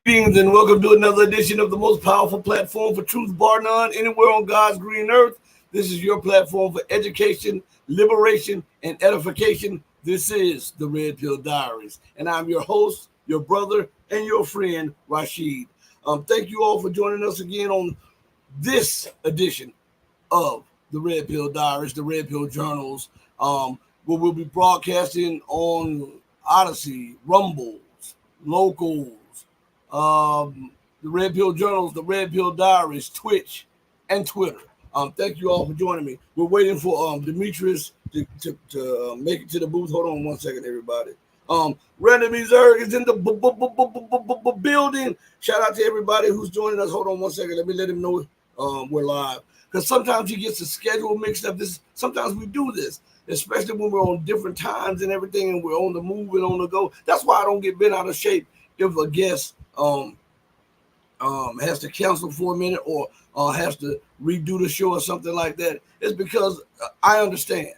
Greetings and welcome to another edition of the most powerful platform for truth, bar none, anywhere on God's green earth. This is your platform for education, liberation, and edification. This is the Red Pill Diaries, and I'm your host, your brother, and your friend, Rashid. Thank you all for joining us again on this edition of the Red Pill Diaries, the Red Pill Journals, where we'll be broadcasting on Odyssey, Rumbles, Locals, the Red Pill Journals, the Red Pill Diaries, Twitch, and Twitter. Thank you all for joining me. We're waiting for Demetrius to make it to the booth. Hold on one second, everybody. Randy Zerg is in the building. Shout out to everybody who's joining us. Hold on one second. Let me let him know we're live. Because sometimes he gets the schedule mixed up. Sometimes we do this, especially when we're on different times and everything, and we're on the move and on the go. That's why I don't get bent out of shape if a guest has to cancel for a minute or has to redo the show or something like that. It's because I understand.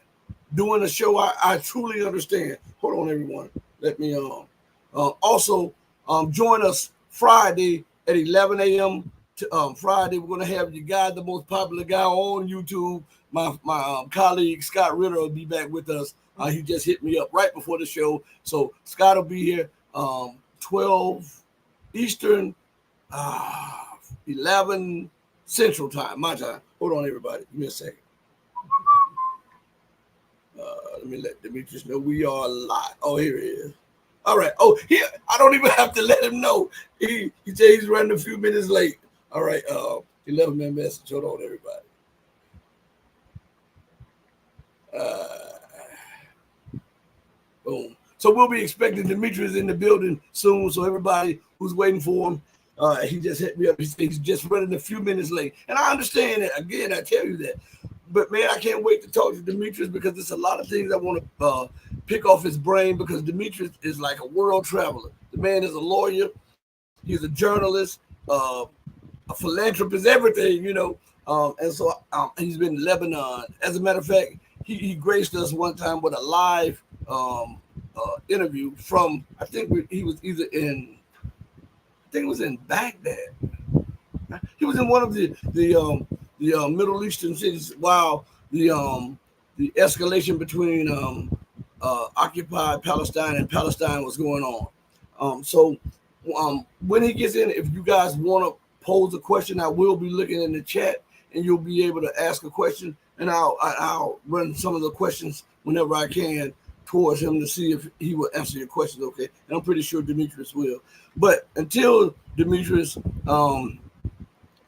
Doing a show, I truly understand. Hold on, everyone. Let me also join us Friday at 11 a.m. Friday, we're going to have your guy, the most popular guy on YouTube. My colleague, Scott Ritter, will be back with us. He just hit me up right before the show. So Scott will be here 12 Eastern, 11 Central Time, my time. Hold on, everybody. Give me a second. Let me let Demetrius know we are live. Oh, here he is. All right. Oh, here. I don't even have to let him know. He said he's running a few minutes late. All right. He left me a message. Hold on, everybody. Boom. So we'll be expecting Demetrius in the building soon. So everybody who's waiting for him, he just hit me up. He's just running a few minutes late. And I understand that. Again, I tell you that. But, man, I can't wait to talk to Demetrius because there's a lot of things I want to pick off his brain because Demetrius is like a world traveler. The man is a lawyer. He's a journalist, a philanthropist, everything, you know. And so he's been in Lebanon. As a matter of fact, he graced us one time with a live interview from, he was either in, Baghdad. He was in one of the Middle Eastern cities while the escalation between occupied Palestine and Palestine was going on. So when he gets in, if you guys want to pose a question, I will be looking in the chat and you'll be able to ask a question, and I'll run some of the questions whenever I can towards him to see if he will answer your questions, okay? And I'm pretty sure Demetrius will. But until Demetrius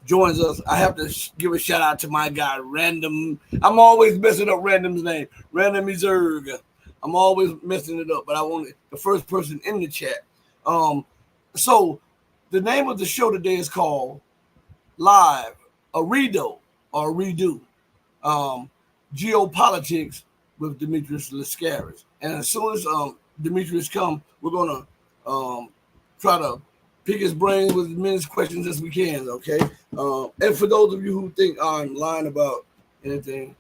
joins us, I have to give a shout out to my guy, Random. I'm always messing up Random's name. Random Zerg. I'm always messing it up, but I want the first person in the chat. So the name of the show today is called Live, a Redo or Redo. Geopolitics with Dimitri Lascaris. And as soon as Demetrius come, we're gonna try to pick his brain with as many questions as we can, okay? And for those of you who think I'm lying about anything,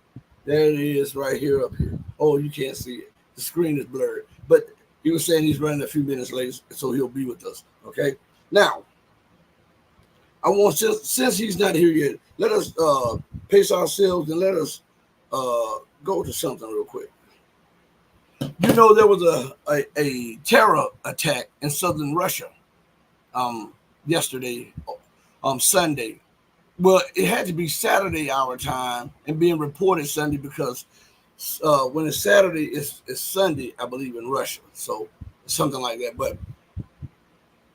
there it is right here up here. Oh, you can't see it. The screen is blurred. But he was saying he's running a few minutes late, so he'll be with us, okay? Now, I want, since he's not here yet, let us pace ourselves and let us go to something real quick. You know, there was a terror attack in southern Russia yesterday, Sunday. Well, it had to be Saturday our time and being reported Sunday because when it's Saturday, it's Sunday, I believe, in Russia. So something like that. But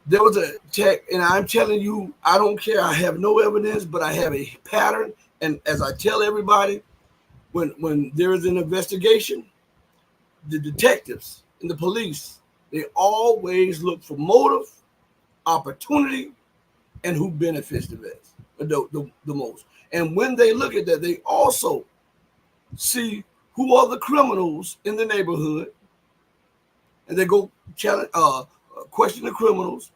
there was an attack, and I'm telling you, I don't care. I have no evidence, but I have a pattern. And as I tell everybody, when there is an investigation, the detectives and the police, they always look for motive, opportunity, and who benefits the most. And when they look at that, they also see who are the criminals in the neighborhood, and they go challenge, question the criminals.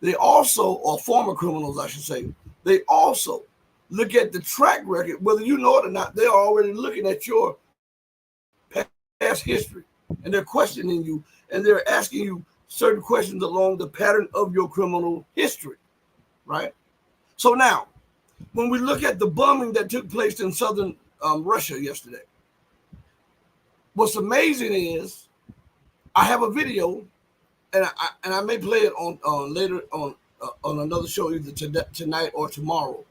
They also, or former criminals, I should say, they also look at the track record, whether you know it or not. They're already looking at your past history, and they're questioning you, and they're asking you certain questions along the pattern of your criminal history, right? So now, when we look at the bombing that took place in southern Russia yesterday, what's amazing is I have a video, and I may play it on later on another show either tonight or tomorrow,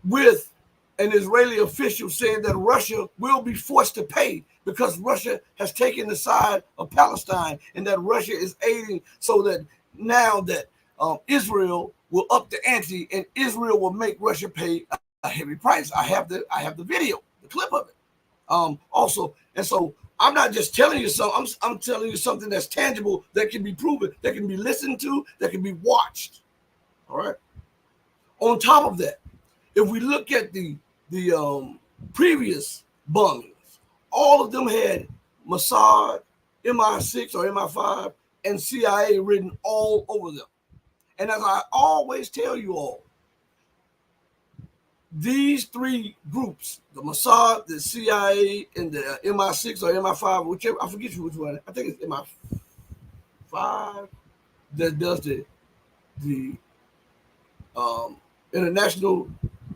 with an Israeli official saying that Russia will be forced to pay because Russia has taken the side of Palestine, and that Russia is aiding, so that now that Israel will up the ante and Israel will make Russia pay a heavy price. I have the video, the clip of it. Also, and so I'm not just telling you something. I'm telling you something that's tangible, that can be proven, that can be listened to, that can be watched. All right. On top of that, if we look at the previous bombings, all of them had Mossad, MI6 or MI5, and CIA written all over them. And as I always tell you all, these three groups, the Mossad, the CIA, and the MI6 or MI5, whichever, I forget which one. I think it's MI5 that does the international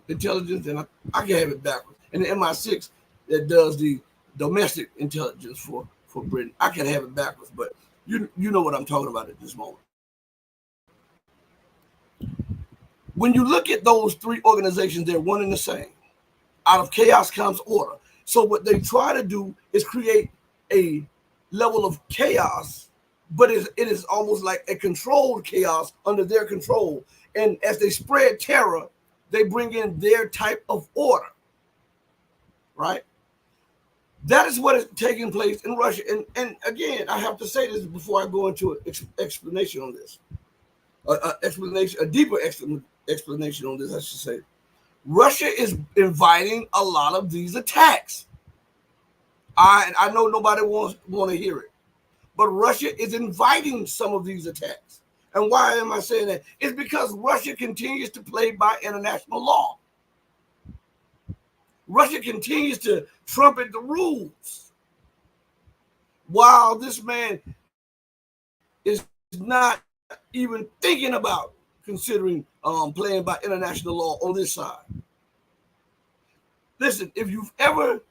intelligence, and I can have it backwards. And the MI6 that does the domestic intelligence for Britain. I can have it backwards, but you know what I'm talking about at this moment. When you look at those three organizations, they're one and the same. Out of chaos comes order. So what they try to do is create a level of chaos, but it is almost like a controlled chaos under their control. And as they spread terror, they bring in their type of order, right? That is what is taking place in Russia. And again, I have to say this before I go into an explanation on this. A deeper explanation on this, I should say. Russia is inviting a lot of these attacks. I know nobody want to hear it, but Russia is inviting some of these attacks. And why am I saying that? It's because Russia continues to play by international law. Russia continues to trumpet the rules, while this man is not even thinking about considering playing by international law on this side. Listen, if you've ever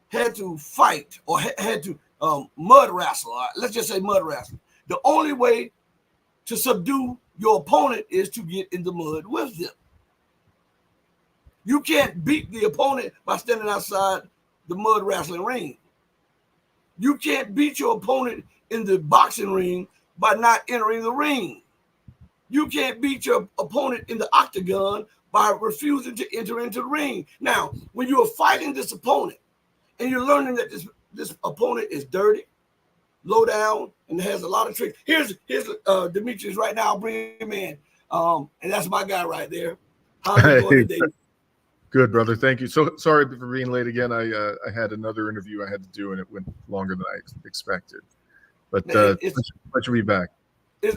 had to fight or had to mud wrestle, let's just say mud wrestle, the only way to subdue your opponent is to get in the mud with them. You can't beat the opponent by standing outside the mud wrestling ring. You can't beat your opponent in the boxing ring by not entering the ring. You can't beat your opponent in the octagon by refusing to enter into the ring. Now, when you're fighting this opponent and you're learning that this opponent is dirty, low down, and has a lot of tricks. Here's Demetrius right now. I'll bring him in. And that's my guy right there. How's it going today? Good, brother. Thank you. So sorry for being late again. I had another interview I had to do, and it went longer than I expected. But glad to be back.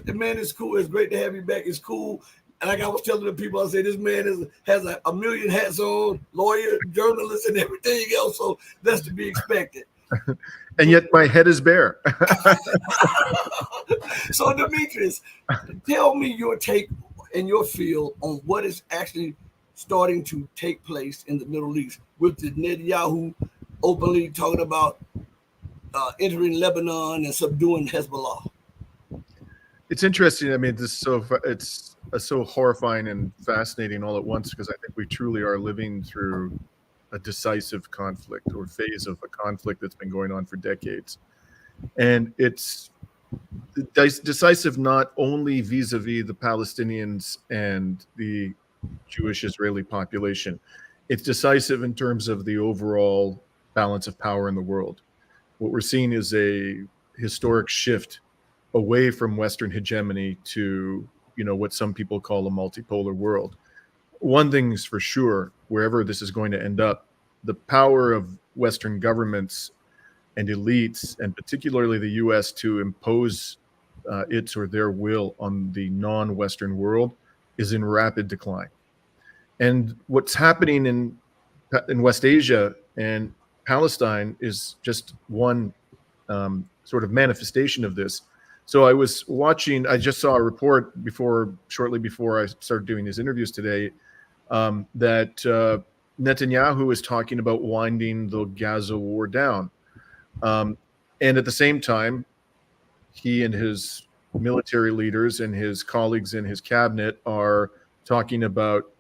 Man, it's cool. It's great to have you back. It's cool. And like I was telling the people, I say this man has a million hats on, lawyer, journalist, and everything else. So that's to be expected. And yet my head is bare. So Demetrius, tell me your take and your feel on what is actually starting to take place in the Middle East, with the Netanyahu openly talking about entering Lebanon and subduing Hezbollah. It's interesting. I mean, it's so horrifying and fascinating all at once, because I think we truly are living through a decisive conflict, or phase of a conflict that's been going on for decades. And it's decisive not only vis-a-vis the Palestinians and the Jewish Israeli population. It's decisive in terms of the overall balance of power in the world. What we're seeing is a historic shift away from Western hegemony to, what some people call a multipolar world. One thing's for sure, wherever this is going to end up, the power of Western governments and elites, and particularly the US, to impose its or their will on the non-Western world is in rapid decline. And what's happening in West Asia and Palestine is just one sort of manifestation of this. So I was watching. I just saw a report shortly before I started doing these interviews today, that Netanyahu is talking about winding the Gaza war down, and at the same time, he and his military leaders and his colleagues in his cabinet are talking about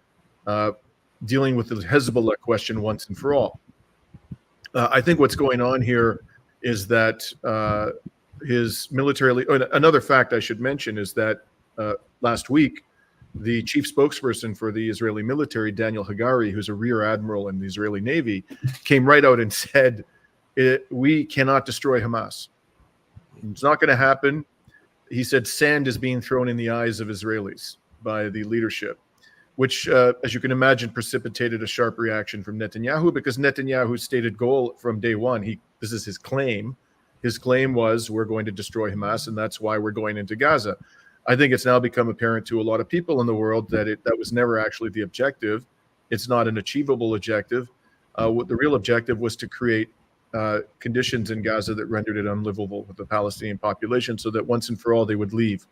dealing with the Hezbollah question once and for all. I think what's going on here is that his military. Another fact I should mention is that last week, the chief spokesperson for the Israeli military, Daniel Hagari, who's a rear admiral in the Israeli Navy, came right out and said, "We cannot destroy Hamas. It's not going to happen." He said sand is being thrown in the eyes of Israelis by the leadership, which, as you can imagine, precipitated a sharp reaction from Netanyahu, because Netanyahu's stated goal from day one, this is his claim. His claim was, we're going to destroy Hamas, and that's why we're going into Gaza. I think it's now become apparent to a lot of people in the world that that was never actually the objective. It's not an achievable objective. What the real objective was to create conditions in Gaza that rendered it unlivable with the Palestinian population, so that once and for all they would leave,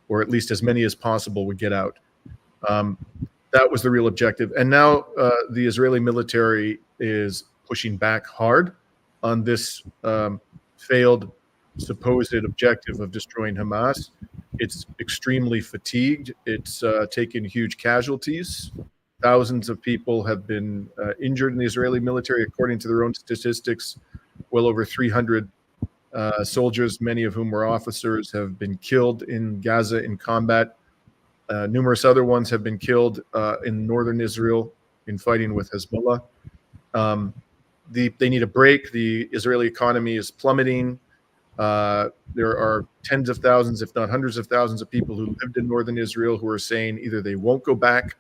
or at least as many as possible would get out. That was the real objective. And now the Israeli military is pushing back hard on this failed supposed objective of destroying Hamas. It's extremely fatigued. It's taken huge casualties. Thousands of people have been injured in the Israeli military. According to their own statistics, well over 300 soldiers, many of whom were officers, have been killed in Gaza in combat. Numerous other ones have been killed in northern Israel in fighting with Hezbollah. They need a break. The Israeli economy is plummeting. There are tens of thousands, if not hundreds of thousands, of people who lived in northern Israel who are saying either they won't go back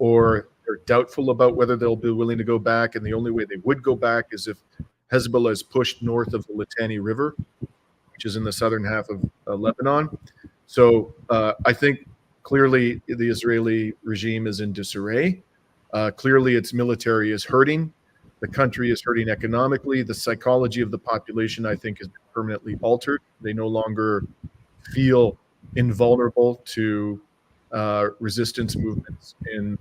or they're doubtful about whether they'll be willing to go back. And the only way they would go back is if Hezbollah is pushed north of the Litani River, which is in the southern half of Lebanon. So I think clearly the Israeli regime is in disarray. Clearly its military is hurting. The country is hurting economically. The psychology of the population, I think, has been permanently altered. They no longer feel invulnerable to resistance movements in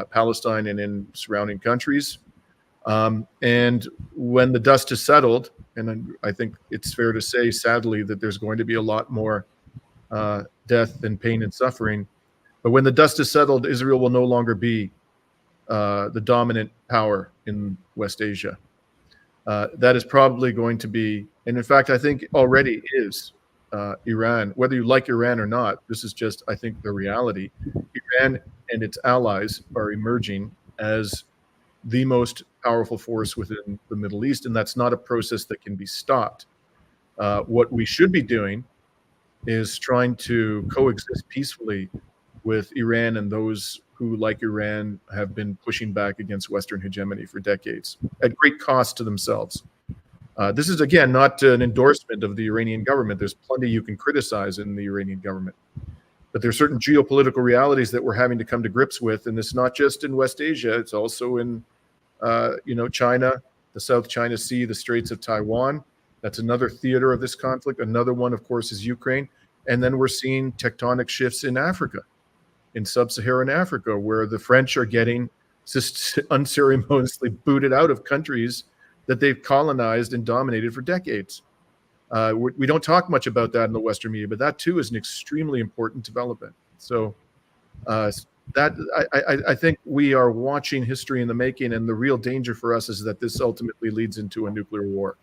Palestine and in surrounding countries. And when the dust has settled, and I think it's fair to say, sadly, that there's going to be a lot more death and pain and suffering. But when the dust is settled, Israel will no longer be the dominant power in West Asia. That is probably going to be, and in fact, I think already is, Iran. Whether you like Iran or not, this is just, I think, the reality. Iran and its allies are emerging as the most powerful force within the Middle East, and that's not a process that can be stopped. What we should be doing is trying to coexist peacefully with Iran and those who, like Iran, have been pushing back against Western hegemony for decades at great cost to themselves. This is, again, not an endorsement of the Iranian government. There's plenty you can criticize in the Iranian government. But there are certain geopolitical realities that we're having to come to grips with, and it's not just in West Asia. It's also in, China, the South China Sea, the Straits of Taiwan. That's another theater of this conflict. Another one, of course, is Ukraine. And then we're seeing tectonic shifts in Africa, in sub-Saharan Africa, where the French are getting just unceremoniously booted out of countries that they've colonized and dominated for decades. We don't talk much about that in the Western media, but that too is an extremely important development. So I think we are watching history in the making, and the real danger for us is that this ultimately leads into a nuclear war.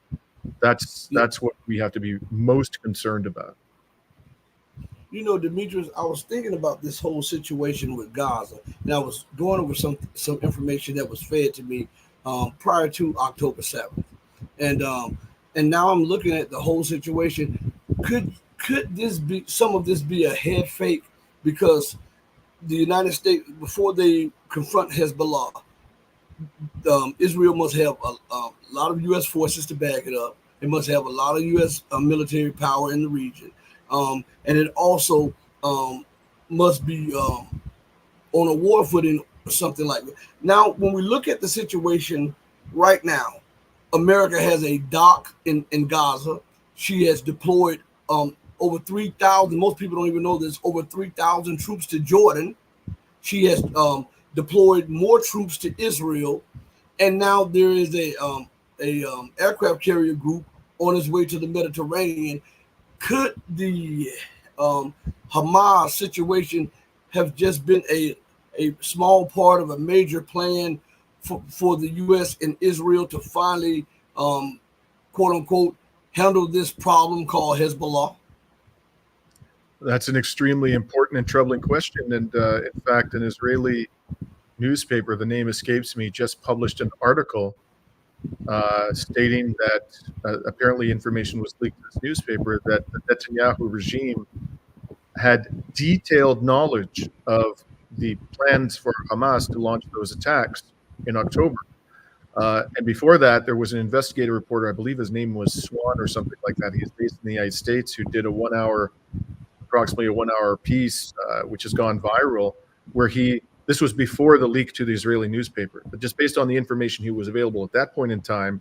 That's what we have to be most concerned about. You know, Demetrius, I was thinking about this whole situation with Gaza, and I was going over some information that was fed to me prior to October 7th, and now I'm looking at the whole situation. Could this be, some of this be a head fake, because the United States, before they confront Hezbollah, Israel must have a lot of U.S. forces to back it up. It must have a lot of U.S. military power in the region. And it also must be on a war footing or something like that. Now, when we look at the situation right now, America has a dock in Gaza. She has deployed over 3,000. Most people don't even know there's over 3,000 troops to Jordan. She has deployed more troops to Israel, and now there is a aircraft carrier group on its way to the Mediterranean. Could the Hamas situation have just been a small part of a major plan for the U.S. and Israel to finally, quote unquote, handle this problem called Hezbollah? That's an extremely important and troubling question. And in fact, an Israeli newspaper, the name escapes me, just published an article stating that apparently information was leaked to this newspaper that the Netanyahu regime had detailed knowledge of the plans for Hamas to launch those attacks in October. And before that, there was an investigative reporter, I believe his name was Swan or something like that. He's based in the United States, who did approximately a 1 hour piece, which has gone viral, where this was before the leak to the Israeli newspaper, but just based on the information he was available at that point in time,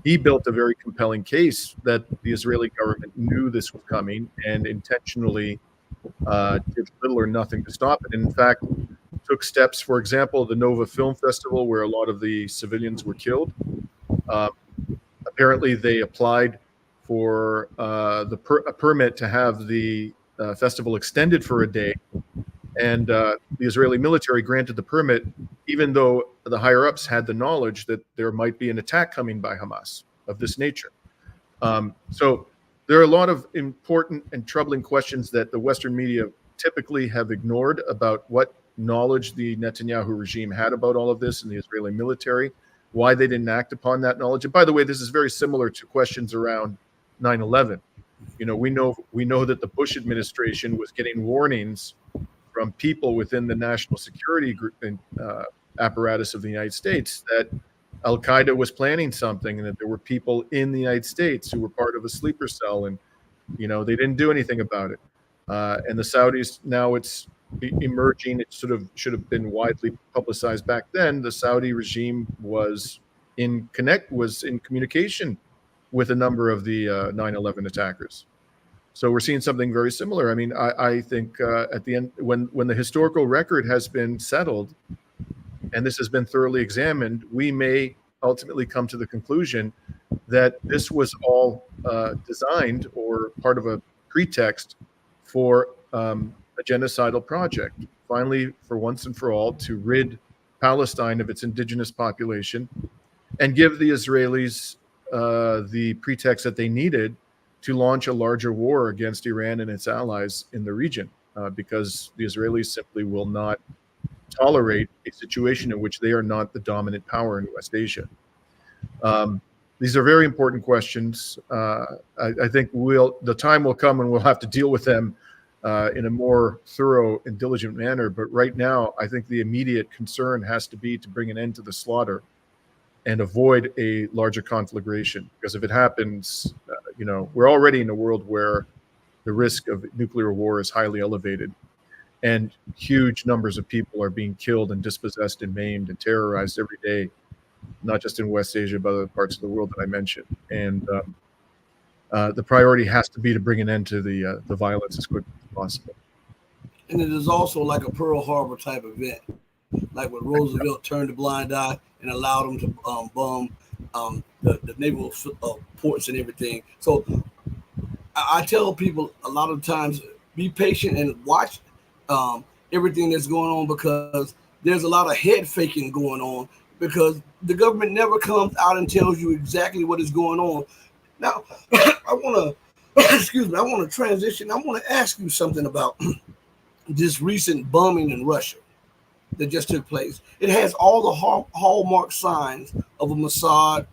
he built a very compelling case that the Israeli government knew this was coming and intentionally did little or nothing to stop it. And in fact, took steps, for example, the Nova Film Festival, where a lot of the civilians were killed. Apparently, they applied for a permit to have the festival extended for a day. And the Israeli military granted the permit, even though the higher-ups had the knowledge that there might be an attack coming by Hamas of this nature. So there are a lot of important and troubling questions that the Western media typically have ignored about what knowledge the Netanyahu regime had about all of this and the Israeli military, why they didn't act upon that knowledge. And by the way, this is very similar to questions around 9/11. You know, we know that the Bush administration was getting warnings from people within the national security group apparatus of the United States that Al Qaeda was planning something, and that there were people in the United States who were part of a sleeper cell, and they didn't do anything about it. And the Saudis, now it's emerging. It sort of should have been widely publicized back then. The Saudi regime was in communication with a number of the 9/11 attackers. So we're seeing something very similar. I mean, I think at the end, when the historical record has been settled and this has been thoroughly examined, we may ultimately come to the conclusion that this was all designed or part of a pretext for a genocidal project. Finally, for once and for all, to rid Palestine of its indigenous population and give the Israelis the pretext that they needed to launch a larger war against Iran and its allies in the region, because the Israelis simply will not tolerate a situation in which they are not the dominant power in West Asia. These are very important questions. I think the time will come when we'll have to deal with them in a more thorough and diligent manner. But right now, I think the immediate concern has to be to bring an end to the slaughter and avoid a larger conflagration. Because if it happens, we're already in a world where the risk of nuclear war is highly elevated, and huge numbers of people are being killed and dispossessed and maimed and terrorized every day, not just in West Asia, but other parts of the world that I mentioned. And the priority has to be to bring an end to the violence as quickly as possible. And it is also like a Pearl Harbor type event, like when Roosevelt turned a blind eye and allowed them to bomb the naval ports and everything. So I tell people a lot of times, be patient and watch everything that's going on, because there's a lot of head faking going on, because the government never comes out and tells you exactly what is going on. Now, I want to transition. I want to ask you something about this recent bombing in Russia that just took place. It has all the hallmark signs of a Mossad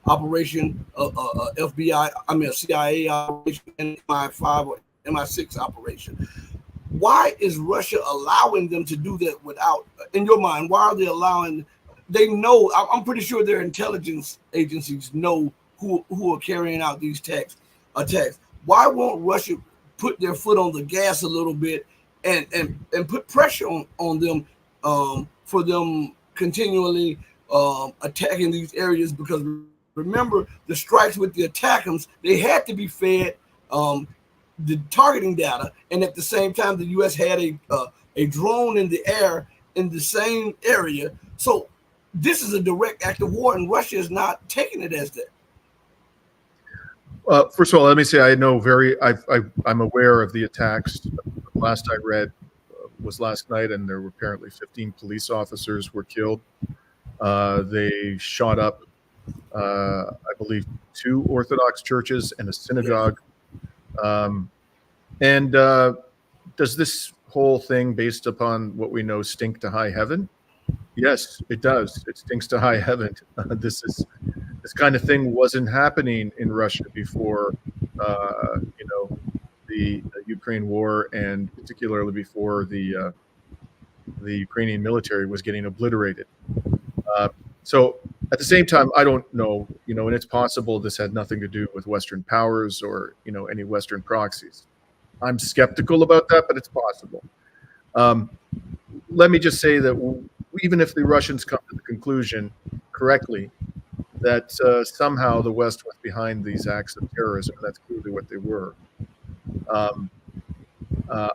operation, FBI, a CIA operation, and MI5 or MI6 operation. Why is Russia allowing them to do that without, in your mind, why are they allowing? They know, I'm pretty sure their intelligence agencies know who are carrying out these attacks. Why won't Russia put their foot on the gas a little bit and put pressure on them for them continually attacking these areas? Because remember, the strikes with the attackers, they had to be fed the targeting data, and at the same time, the U.S. had a drone in the air in the same area. So this is a direct act of war, and Russia is not taking it as that. First of all, let me say I'm aware of the attacks. The last I read was last night, and there were apparently 15 police officers were killed. They shot up, I believe, 2 Orthodox churches and a synagogue. Does this whole thing, based upon what we know, stink to high heaven? Yes, it does. It stinks to high heaven. This kind of thing wasn't happening in Russia before, the Ukraine war, and particularly before the Ukrainian military was getting obliterated. So at the same time, I don't know, and it's possible this had nothing to do with Western powers or, any Western proxies. I'm skeptical about that, but it's possible. Let me just say that even if the Russians come to the conclusion correctly that somehow the West was behind these acts of terrorism, that's clearly what they were.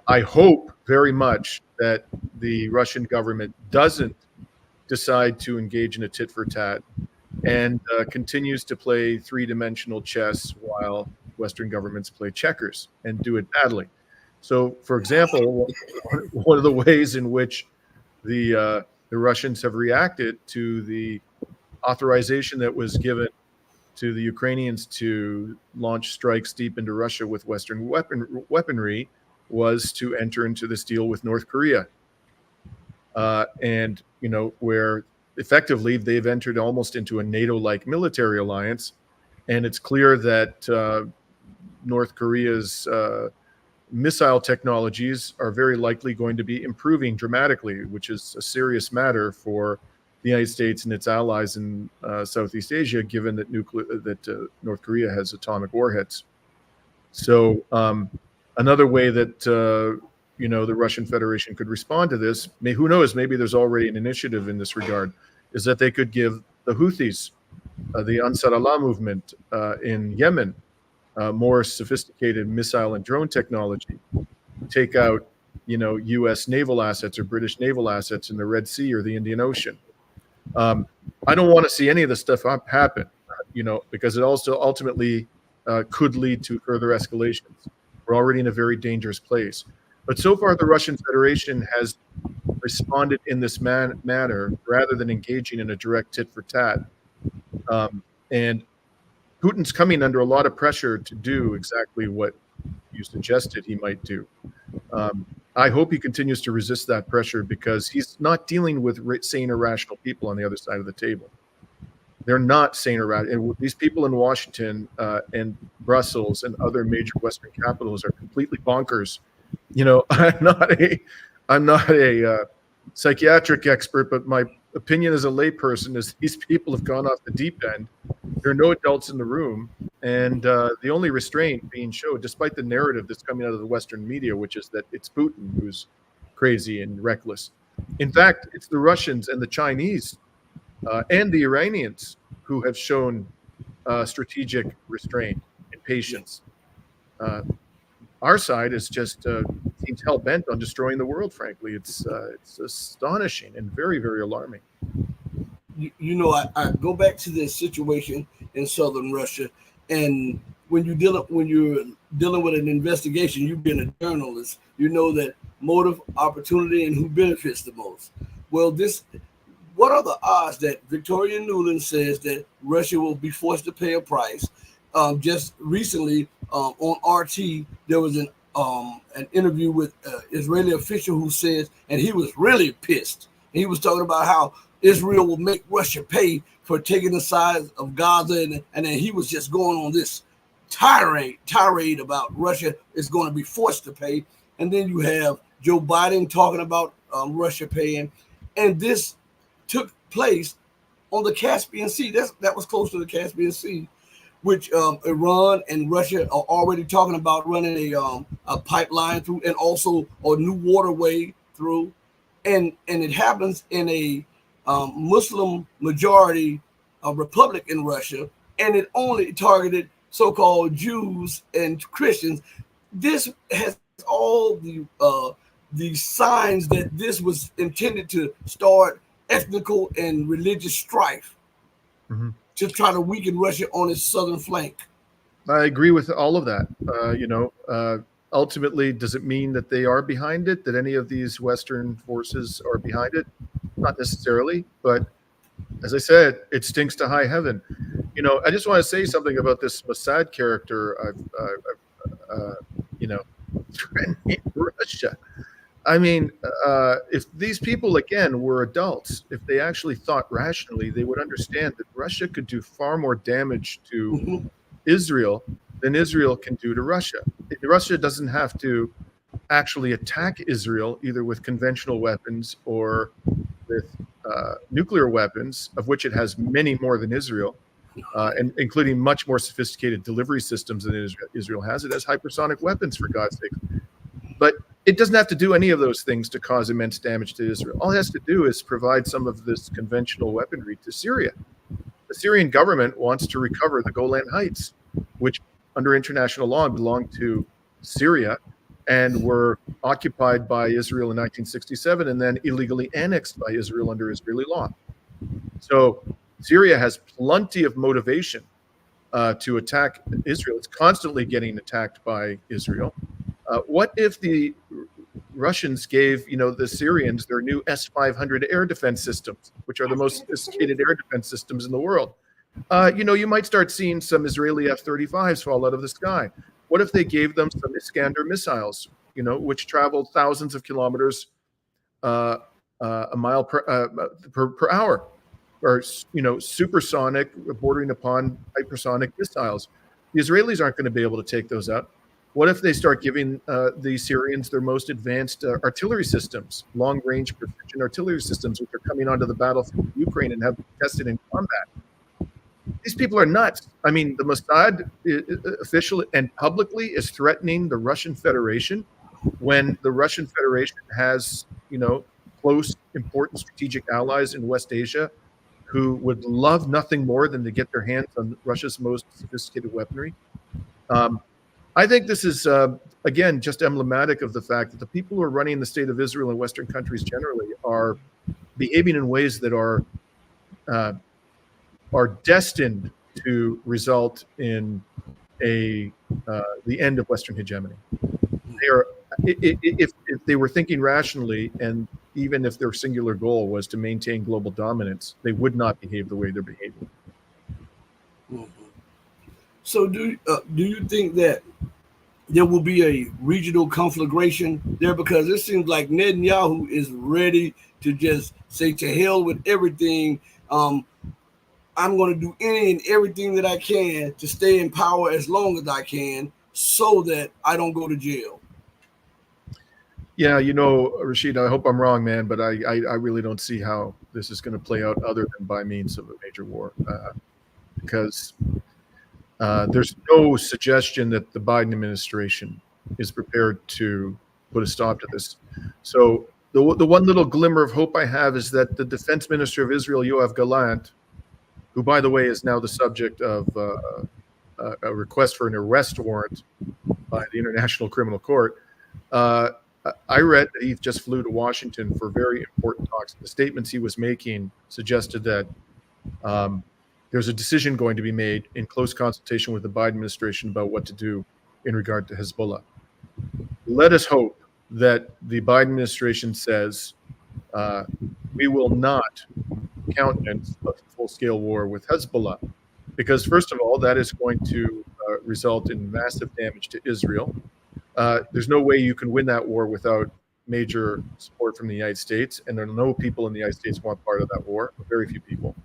I hope very much that the Russian government doesn't decide to engage in a tit for tat and continues to play three-dimensional chess while Western governments play checkers and do it badly. So, for example, one of the ways in which the Russians have reacted to the authorization that was given to the Ukrainians to launch strikes deep into Russia with Western weaponry was to enter into this deal with North Korea. And, where effectively they've entered almost into a NATO-like military alliance. And it's clear that North Korea's missile technologies are very likely going to be improving dramatically, which is a serious matter for the United States and its allies in Southeast Asia, given that North Korea has atomic warheads. So another way that the Russian Federation could respond to this, who knows, maybe there's already an initiative in this regard, is that they could give the Houthis, the Ansar Allah movement in Yemen, more sophisticated missile and drone technology, take out, U.S. naval assets or British naval assets in the Red Sea or the Indian Ocean. I don't want to see any of this stuff happen, because it also ultimately could lead to further escalations. We're already in a very dangerous place. But so far, the Russian Federation has responded in this manner rather than engaging in a direct tit for tat. And Putin's coming under a lot of pressure to do exactly what you suggested he might do. I hope he continues to resist that pressure, because he's not dealing with sane or rational people on the other side of the table. They're not sane or rational. These people in Washington and Brussels and other major Western capitals are completely bonkers. I'm not a psychiatric expert, but my opinion as a layperson is these people have gone off the deep end. There are no adults in the room, and the only restraint being shown, despite the narrative that's coming out of the Western media, which is that it's Putin who's crazy and reckless. In fact, it's the Russians and the Chinese and the Iranians who have shown strategic restraint and patience. Our side is just seems hell bent on destroying the world. Frankly, it's astonishing and very, very alarming. I go back to this situation in southern Russia, and when you're dealing with an investigation, you've been a journalist. You know that motive, opportunity, and who benefits the most. Well, what are the odds that Victoria Nuland says that Russia will be forced to pay a price? Just recently on RT, there was an interview with an Israeli official who says, and he was really pissed. He was talking about how Israel will make Russia pay for taking the side of Gaza, and then he was just going on this tirade about Russia is going to be forced to pay. And then you have Joe Biden talking about Russia paying, and this took place on the Caspian Sea. That was close to the Caspian Sea, which Iran and Russia are already talking about running a pipeline through, and also a new waterway through, and it happens in a Muslim majority republic in Russia, and it only targeted so-called Jews and Christians. this has all the signs that this was intended to start ethnical and religious strife Mm-hmm. to try to weaken Russia on its southern flank. I agree with all of that. Ultimately, does it mean that they are behind it? That any of these Western forces are behind it? Not necessarily, but as I said, it stinks to high heaven. I just want to say something about this Mossad character. Threatening Russia. I mean, if these people, again, were adults, if they actually thought rationally, they would understand that Russia could do far more damage to Mhm. Israel than Israel can do to Russia. Russia doesn't have to actually attack Israel either with conventional weapons or with nuclear weapons, of which it has many more than Israel, and including much more sophisticated delivery systems than Israel has. It has hypersonic weapons, for God's sake. But it doesn't have to do any of those things to cause immense damage to Israel. All it has to do is provide some of this conventional weaponry to Syria. The Syrian government wants to recover the Golan Heights, which under international law belonged to Syria and were occupied by Israel in 1967 and then illegally annexed by Israel under Israeli law. So Syria has plenty of motivation to attack Israel. It's constantly getting attacked by Israel. What if the Russians gave, the Syrians their new S-500 air defense systems, which are the most sophisticated air defense systems in the world? You might start seeing some Israeli F-35s fall out of the sky. What if they gave them some Iskander missiles, which travel thousands of kilometers a mile per hour, or supersonic, bordering upon hypersonic missiles? The Israelis aren't going to be able to take those out. What if they start giving the Syrians their most advanced artillery systems, long-range precision artillery systems, which are coming onto the battlefield of Ukraine and have been tested in combat? These people are nuts. I mean, the Mossad official and publicly is threatening the Russian Federation when the Russian Federation has, close, important strategic allies in West Asia who would love nothing more than to get their hands on Russia's most sophisticated weaponry. I think this is, again, just emblematic of the fact that the people who are running the state of Israel and Western countries generally are behaving in ways that are destined to result in the end of Western hegemony. They are, if they were thinking rationally, and even if their singular goal was to maintain global dominance, they would not behave the way they're behaving. Mhm. So, do you think that there will be a regional conflagration there? Because it seems like Netanyahu is ready to just say to hell with everything. I'm going to do any and everything that I can to stay in power as long as I can, so that I don't go to jail. Yeah, Rashid, I hope I'm wrong, man, but I really don't see how this is going to play out other than by means of a major war, because there's no suggestion that the Biden administration is prepared to put a stop to this. So the one little glimmer of hope I have is that the defense minister of Israel, Yoav Gallant, who, by the way, is now the subject of a request for an arrest warrant by the International Criminal Court, I read that he just flew to Washington for very important talks. The statements he was making suggested that there's a decision going to be made in close consultation with the Biden administration about what to do in regard to Hezbollah. Let us hope that the Biden administration says we will not countenance a full-scale war with Hezbollah, because first of all, that is going to result in massive damage to Israel. There's no way you can win that war without major support from the United States, and there are no people in the United States who want part of that war, very few people.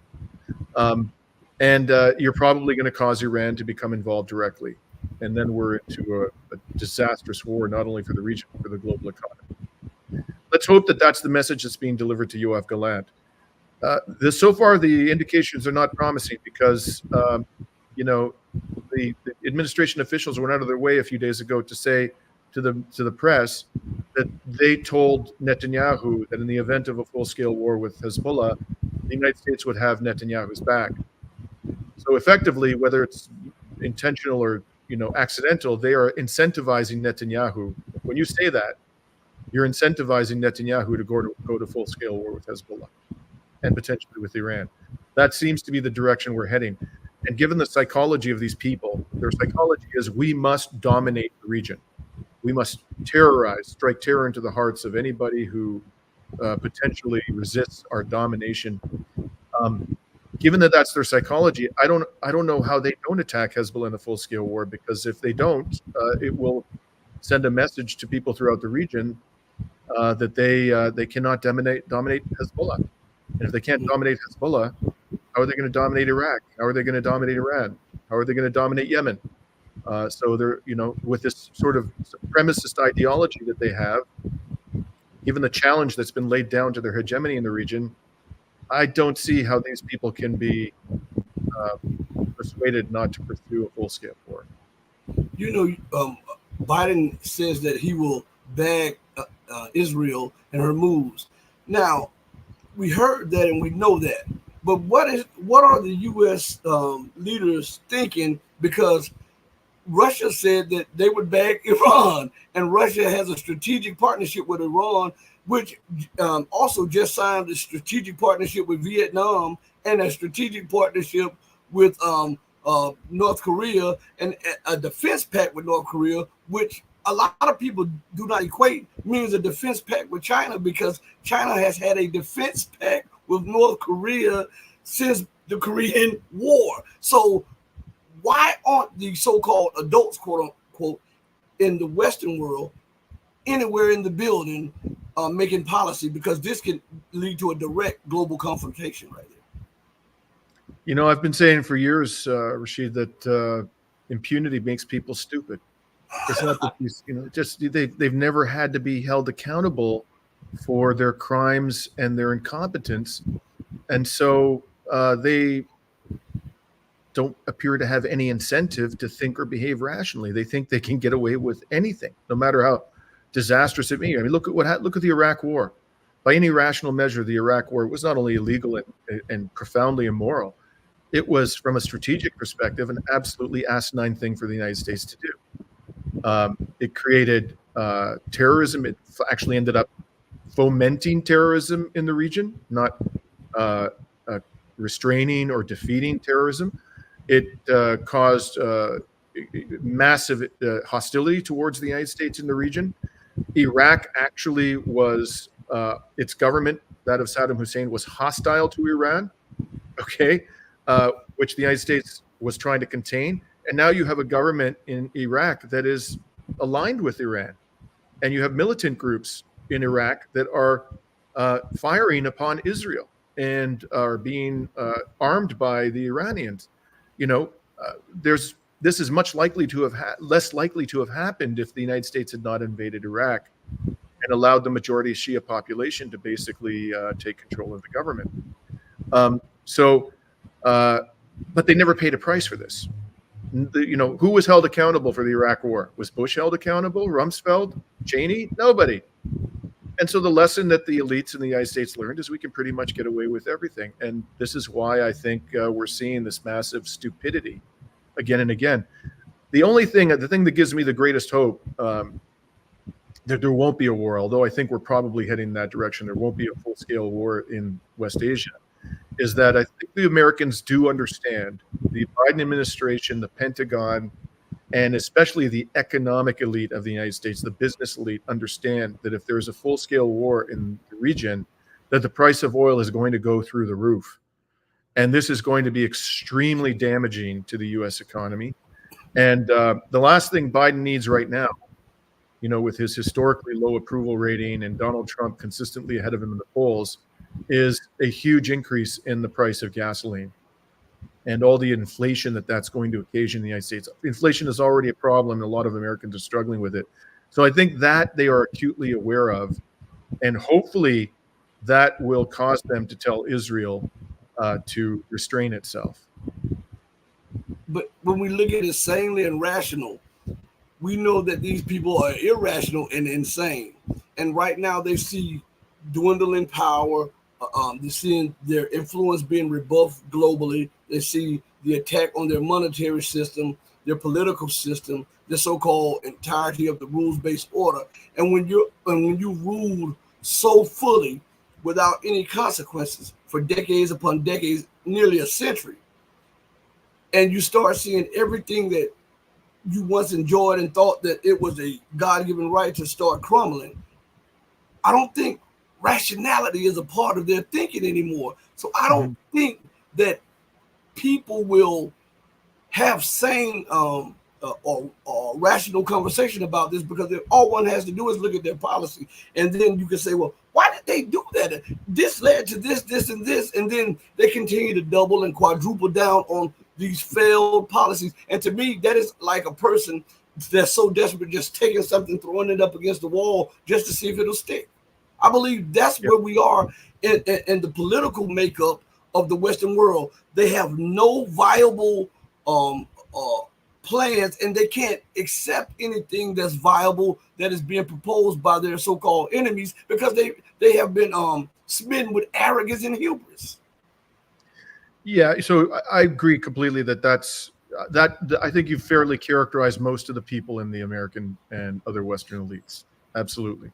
And you're probably going to cause Iran to become involved directly. And then we're into a disastrous war, not only for the region, but for the global economy. Let's hope that that's the message that's being delivered to Yoav Gallant. So far, the indications are not promising because, the administration officials went out of their way a few days ago to say to the press that they told Netanyahu that in the event of a full-scale war with Hezbollah, the United States would have Netanyahu's back. So effectively, whether it's intentional or accidental. They are incentivizing Netanyahu. When you say that, you're incentivizing Netanyahu to go to full-scale war with Hezbollah and potentially with Iran. That seems to be the direction we're heading. And given the psychology of these people, their psychology is we must dominate the region. We must strike terror into the hearts of anybody who potentially resists our domination. Given that that's their psychology, I don't know how they don't attack Hezbollah in a full-scale war, because if they don't, it will send a message to people throughout the region that they cannot dominate Hezbollah. And if they can't dominate Hezbollah, how are they going to dominate Iraq? How are they going to dominate Iran? How are they going to dominate Yemen? So they're, with this sort of supremacist ideology that they have, given the challenge that's been laid down to their hegemony in the region, I don't see how these people can be persuaded not to pursue a full-scale war. Biden says that he will bag Israel and her moves. Now, we heard that and we know that, but what are the U.S. Leaders thinking? Because Russia said that they would bag Iran, and Russia has a strategic partnership with Iran, which also just signed a strategic partnership with Vietnam and a strategic partnership with North Korea, and a defense pact with North Korea, which a lot of people do not equate means a defense pact with China, because China has had a defense pact with North Korea since the Korean War. So why aren't the so-called adults, quote unquote, in the Western world anywhere in the building making policy? Because this can lead to a direct global confrontation right there. I've been saying for years, Rashid, that impunity makes people stupid. It's not that they've never had to be held accountable for their crimes and their incompetence, and so they don't appear to have any incentive to think or behave rationally. They think they can get away with anything, no matter how disastrous it may be. I mean, look at the Iraq War. By any rational measure, the Iraq War was not only illegal and profoundly immoral, it was, from a strategic perspective, an absolutely asinine thing for the United States to do. It created terrorism. It actually ended up fomenting terrorism in the region, not restraining or defeating terrorism. It caused massive hostility towards the United States in the region. Iraq actually was, its government, that of Saddam Hussein, was hostile to Iran, which the United States was trying to contain. And now you have a government in Iraq that is aligned with Iran. And you have militant groups in Iraq that are firing upon Israel and are being armed by the Iranians. This is much likely to have less likely to have happened if the United States had not invaded Iraq and allowed the majority Shia population to basically take control of the government. But they never paid a price for this. Who was held accountable for the Iraq War? Was Bush held accountable? Rumsfeld? Cheney? Nobody. And so the lesson that the elites in the United States learned is we can pretty much get away with everything. And this is why I think we're seeing this massive stupidity again and again. The thing that gives me the greatest hope that there won't be a war, although I think we're probably heading in that direction, there won't be a full-scale war in West Asia, is that I think the Americans do understand, the Biden administration, the Pentagon, and especially the economic elite of the United States, the business elite, understand that if there is a full-scale war in the region, that the price of oil is going to go through the roof. And this is going to be extremely damaging to the U.S. economy. And the last thing Biden needs right now, with his historically low approval rating and Donald Trump consistently ahead of him in the polls, is a huge increase in the price of gasoline and all the inflation that's going to occasion in the United States. Inflation is already a problem, and a lot of Americans are struggling with it. So I think that they are acutely aware of, and hopefully that will cause them to tell Israel to restrain itself. But when we look at it sanely and rational, we know that these people are irrational and insane. And right now they see dwindling power. They're seeing their influence being rebuffed globally. They see the attack on their monetary system. their political system, the so-called entirety of the rules-based order. And when you ruled so fully without any consequences for decades upon decades, nearly a century, and you start seeing everything that you once enjoyed and thought that it was a God-given right to start crumbling, I don't think rationality is a part of their thinking anymore. So I don't think that people will have sane or rational conversation about this, because all one has to do is look at their policy, and then you can say, well, why did they do that? This led to this, this, and this, and then they continue to double and quadruple down on these failed policies. And to me, that is like a person that's so desperate, just taking something, throwing it up against the wall just to see if it'll stick. I believe that's where we are in the political makeup of the Western world. They have no viable plans, and they can't accept anything that's viable that is being proposed by their so-called enemies, because they have been smitten with arrogance and hubris. Yeah, so I agree completely that I think you've fairly characterized most of the people in the American and other Western elites. Absolutely.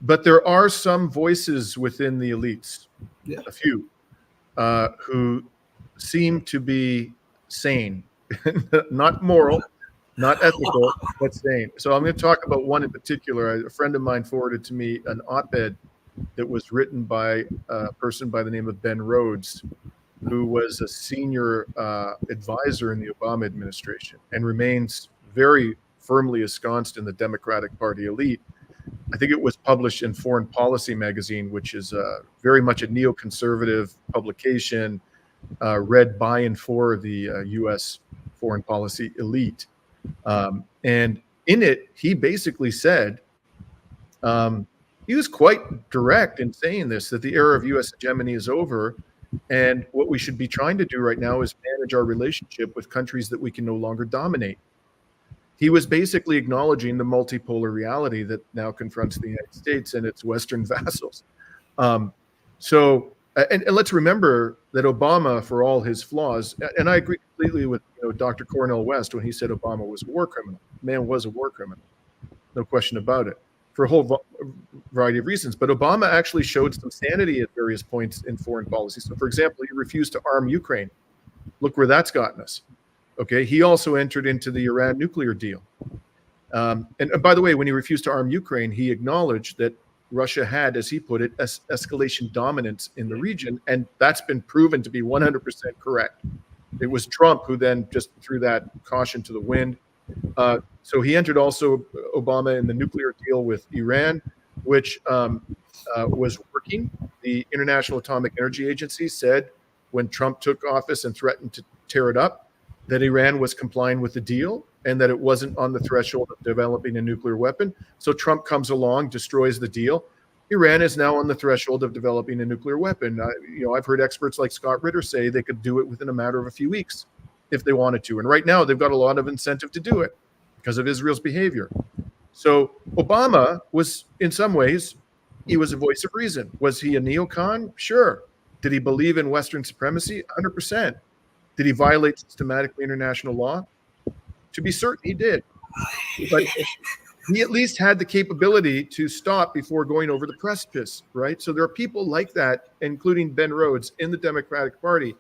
But there are some voices within the elites, a few, who seem to be sane, not moral, not ethical, but sane. So I'm going to talk about one in particular. A friend of mine forwarded to me an op-ed that was written by a person by the name of Ben Rhodes, who was a senior advisor in the Obama administration and remains very firmly ensconced in the Democratic Party elite. I think it was published in Foreign Policy magazine, which is very much a neoconservative publication, read by and for the US foreign policy elite. And in it, he basically said, he was quite direct in saying this, that the era of US hegemony is over. And what we should be trying to do right now is manage our relationship with countries that we can no longer dominate. He was basically acknowledging the multipolar reality that now confronts the United States and its Western vassals. And let's remember that Obama, for all his flaws, and I agree completely with Dr. Cornel West when he said Obama was a war criminal. The man was a war criminal, no question about it, for a whole variety of reasons. But Obama actually showed some sanity at various points in foreign policy. So, for example, he refused to arm Ukraine. Look where that's gotten us. Okay, he also entered into the Iran nuclear deal. And by the way, when he refused to arm Ukraine, he acknowledged that Russia had, as he put it, escalation dominance in the region, and that's been proven to be 100% correct. It was Trump who then just threw that caution to the wind. So he entered also, Obama, in the nuclear deal with Iran, which was working. The International Atomic Energy Agency said when Trump took office and threatened to tear it up, that Iran was complying with the deal and that it wasn't on the threshold of developing a nuclear weapon. So Trump comes along, destroys the deal. Iran is now on the threshold of developing a nuclear weapon. I've heard experts like Scott Ritter say they could do it within a matter of a few weeks if they wanted to. And right now they've got a lot of incentive to do it because of Israel's behavior. So Obama was, in some ways, he was a voice of reason. Was he a neocon? Sure. Did he believe in Western supremacy? 100%. Did he violate systematically international law? To be certain, he did. But he at least had the capability to stop before going over the precipice, right? So there are people like that, including Ben Rhodes, in the Democratic Party.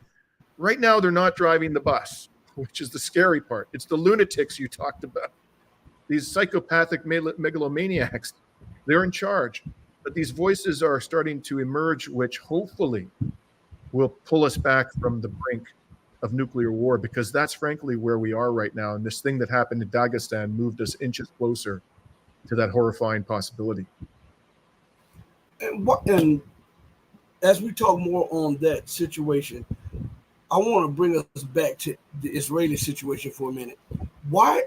Right now, they're not driving the bus, which is the scary part. It's the lunatics you talked about. These psychopathic megalomaniacs, they're in charge. But these voices are starting to emerge, which hopefully will pull us back from the brink of nuclear war, because that's frankly where we are right now. And this thing that happened in Dagestan moved us inches closer to that horrifying possibility. And as we talk more on that situation, I want to bring us back to the Israeli situation for a minute. Why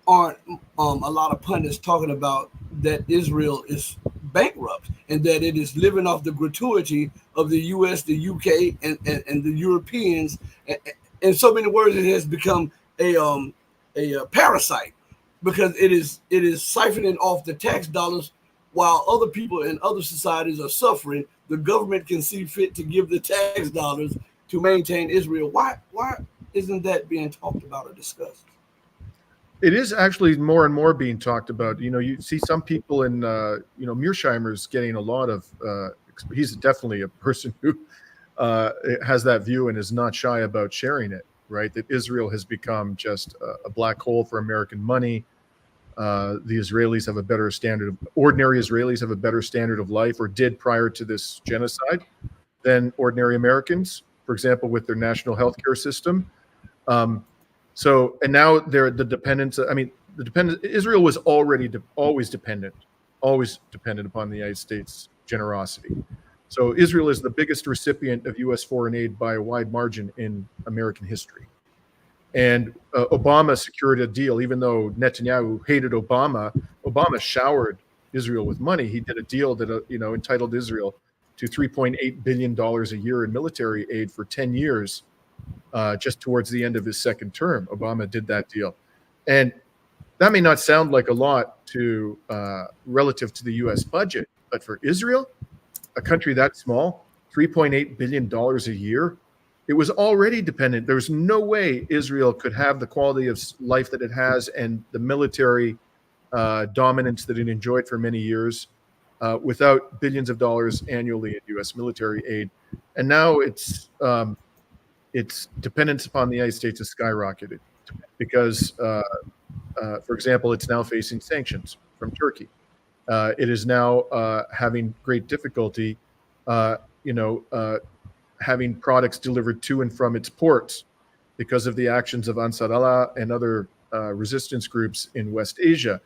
aren't a lot of pundits talking about that Israel is bankrupt and that it is living off the gratuity of the US, the UK, and the Europeans? In so many words, it has become a parasite, because it is siphoning off the tax dollars while other people in other societies are suffering. The government can see fit to give the tax dollars to maintain Israel. Why isn't that being talked about or discussed? It is actually more and more being talked about. You see some people in, Mearsheimer's getting a lot of, he's definitely a person who has that view and is not shy about sharing it, right? That Israel has become just a black hole for American money. The Israelis have a better standard ordinary Israelis have a better standard of life, or did prior to this genocide, than ordinary Americans, for example, with their national healthcare system. And now they're the dependence. Israel was always dependent upon the United States generosity. So Israel is the biggest recipient of U.S. foreign aid by a wide margin in American history. And Obama secured a deal, even though Netanyahu hated Obama. Obama showered Israel with money. He did a deal that entitled Israel to $3.8 billion a year in military aid for 10 years. Just towards the end of his second term, Obama did that deal. And that may not sound like a lot to relative to the U.S. budget, but for Israel, a country that small, $3.8 billion a year, it was already dependent. There's no way Israel could have the quality of life that it has and the military dominance that it enjoyed for many years without billions of dollars annually in U.S. military aid. And now its dependence upon the United States has skyrocketed because, for example, it's now facing sanctions from Turkey. It is now having great difficulty, having products delivered to and from its ports because of the actions of Ansar Allah and other resistance groups in West Asia.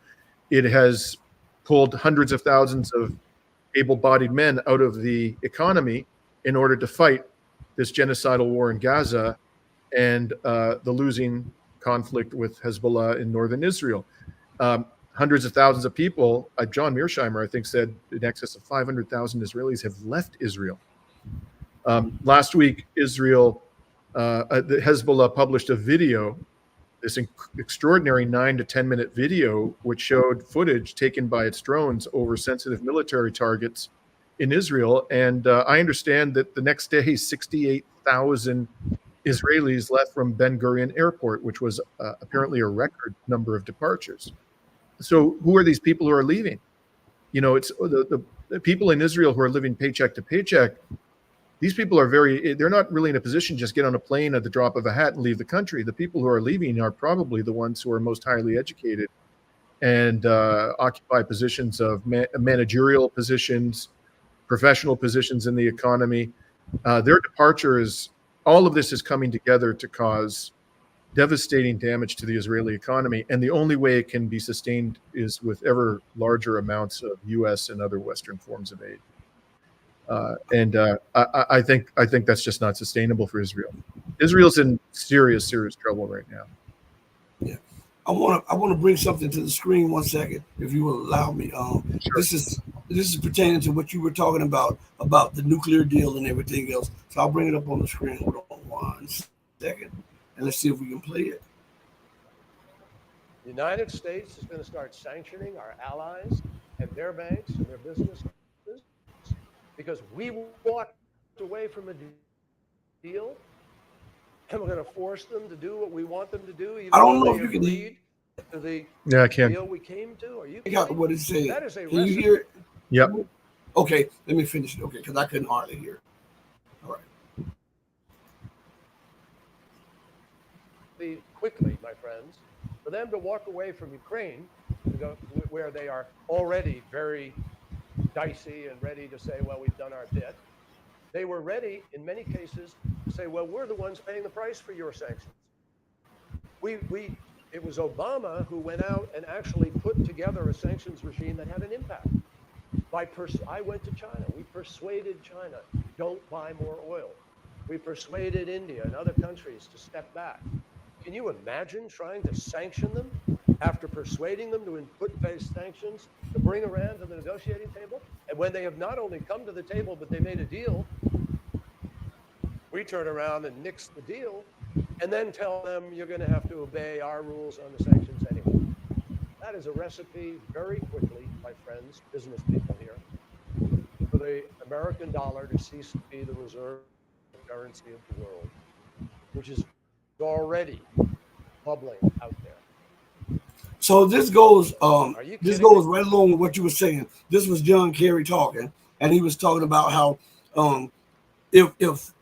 It has pulled hundreds of thousands of able-bodied men out of the economy in order to fight this genocidal war in Gaza and the losing conflict with Hezbollah in northern Israel. Hundreds of thousands of people, John Mearsheimer, I think, said in excess of 500,000 Israelis have left Israel. Last week, the Hezbollah published a video, this extraordinary 9 to 10 minute video, which showed footage taken by its drones over sensitive military targets in Israel. And I understand that the next day, 68,000 Israelis left from Ben Gurion Airport, which was apparently a record number of departures. So who are these people who are leaving? It's the people in Israel who are living paycheck to paycheck. These people they're not really in a position to just get on a plane at the drop of a hat and leave the country. The people who are leaving are probably the ones who are most highly educated and occupy positions of managerial positions, professional positions in the economy. Their departure all of this is coming together to cause devastating damage to the Israeli economy. And the only way it can be sustained is with ever larger amounts of U.S. and other Western forms of aid. I think that's just not sustainable for Israel. Israel's in serious trouble right now. Yeah, I want to bring something to the screen 1 second, if you will allow me. Sure. This is pertaining to what you were talking about the nuclear deal and everything else. So I'll bring it up on the screen. Hold on 1 second, and let's see if we can play it. The United States is going to start sanctioning our allies and their banks and their businesses because we walked away from a deal, and we're going to force them to do what we want them to do. Even I don't know though if you can agreed to the I can. deal we came to. Are you? I got what it said. That is a Can recipe. you hear it? Yep. Okay, let me finish it. Okay, because I couldn't hardly hear. All right. Quickly, my friends, for them to walk away from Ukraine, where they are already very dicey and ready to say, well, we've done our bit. They were ready, in many cases, to say, well, we're the ones paying the price for your sanctions. It was Obama who went out and actually put together a sanctions regime that had an impact. I went to China. We persuaded China, don't buy more oil. We persuaded India and other countries to step back. Can you imagine trying to sanction them after persuading them to put face sanctions to bring Iran to the negotiating table? And when they have not only come to the table, but they made a deal, we turn around and nix the deal and then tell them you're going to have to obey our rules on the sanctions anyway. That is a recipe very quickly, my friends, business people here, for the American dollar to cease to be the reserve currency of the world, which is already bubbling out there. So this goes Are you this kidding goes me? right along with what you were saying. This was John Kerry talking, and he was talking about how if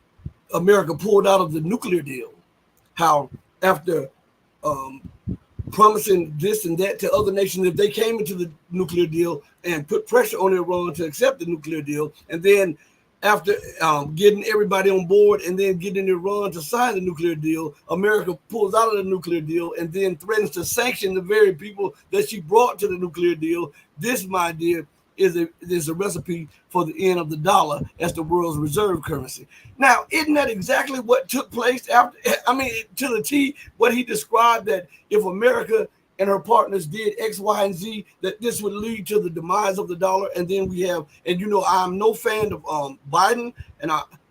America pulled out of the nuclear deal, how after um, promising this and that to other nations, if they came into the nuclear deal and put pressure on Iran to accept the nuclear deal, and then after getting everybody on board and then getting Iran to sign the nuclear deal, America pulls out of the nuclear deal and then threatens to sanction the very people that she brought to the nuclear deal. This, my dear, is a recipe for the end of the dollar as the world's reserve currency. Now, isn't that exactly what took place after? I mean, to the T, what he described, that if America and her partners did X, Y, and Z, that this would lead to the demise of the dollar. And then we have, and you know, I'm no fan of Biden,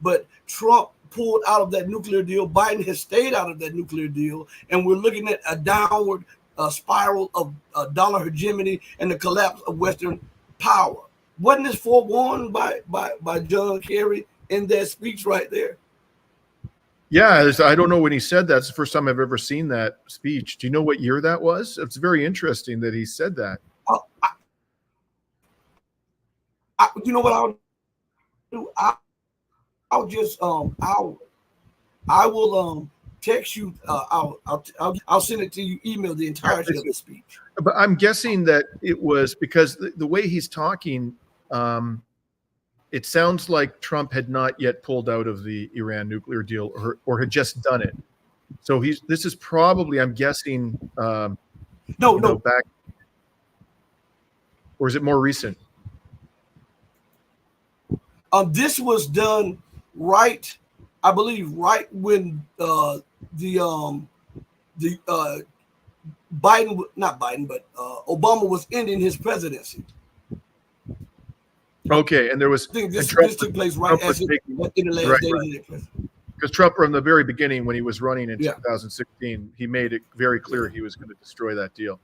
but Trump pulled out of that nuclear deal. Biden has stayed out of that nuclear deal, and we're looking at a downward spiral of dollar hegemony and the collapse of Western power. Wasn't this forewarned by John Kerry in that speech right there? Yeah, I don't know when he said that. It's the first time I've ever seen that speech. Do you know what year that was? It's very interesting that he said that. You know what I'll do? I'll just I will text you. I'll send it to you. Email the entirety of the speech. But I'm guessing that it was because the way he's talking, it sounds like Trump had not yet pulled out of the Iran nuclear deal or had just done it. So this is probably, I'm guessing, No, back, or is it more recent? This was done right, I believe, right when the Biden, not Biden, but Obama was ending his presidency. Okay, and there was, I think this took place right Trump as was in the last days of their presidency. because Trump, from the very beginning, when he was running in Yeah. 2016, he made it very clear he was going to destroy that deal.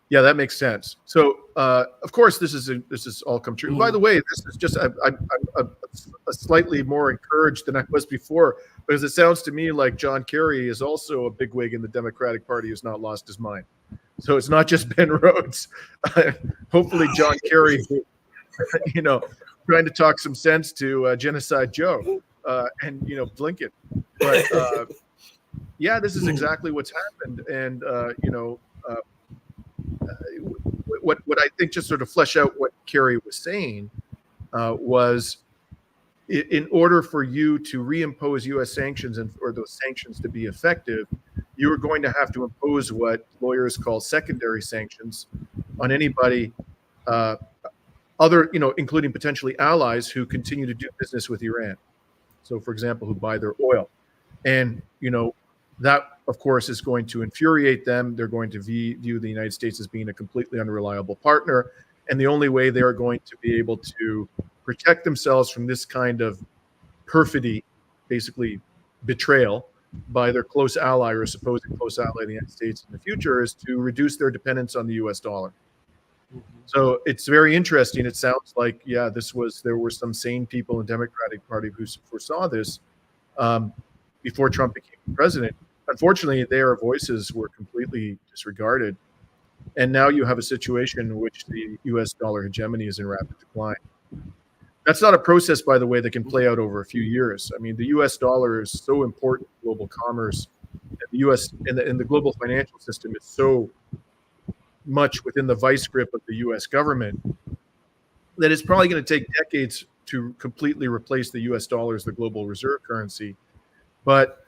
Yeah, that makes sense. So, of course, this is all come true. By the way, this is just I'm a slightly more encouraged than I was before, because it sounds to me like John Kerry is also a bigwig in the Democratic Party who's not lost his mind. So it's not just Ben Rhodes. Hopefully, John Kerry, trying to talk some sense to Genocide Joe and Blinken. But yeah, this is exactly what's happened, and what I think, just sort of flesh out what Kerry was saying, was in order for you to reimpose U.S. sanctions or those sanctions to be effective, you are going to have to impose what lawyers call secondary sanctions on anybody other, including potentially allies who continue to do business with Iran. So, for example, who buy their oil. And, that, of course, is going to infuriate them. They're going to view the United States as being a completely unreliable partner. And the only way they are going to be able to protect themselves from this kind of perfidy, basically betrayal by their close ally or supposed close ally of the United States in the future, is to reduce their dependence on the US dollar. So it's very interesting. It sounds like, yeah, there were some sane people in the Democratic Party who foresaw this before Trump became president. Unfortunately, their voices were completely disregarded. And now you have a situation in which the US dollar hegemony is in rapid decline. That's not a process, by the way, that can play out over a few years. I mean, the US dollar is so important to global commerce, and the US and the global financial system is so much within the vice grip of the US government that it's probably going to take decades to completely replace the US dollar as the global reserve currency. But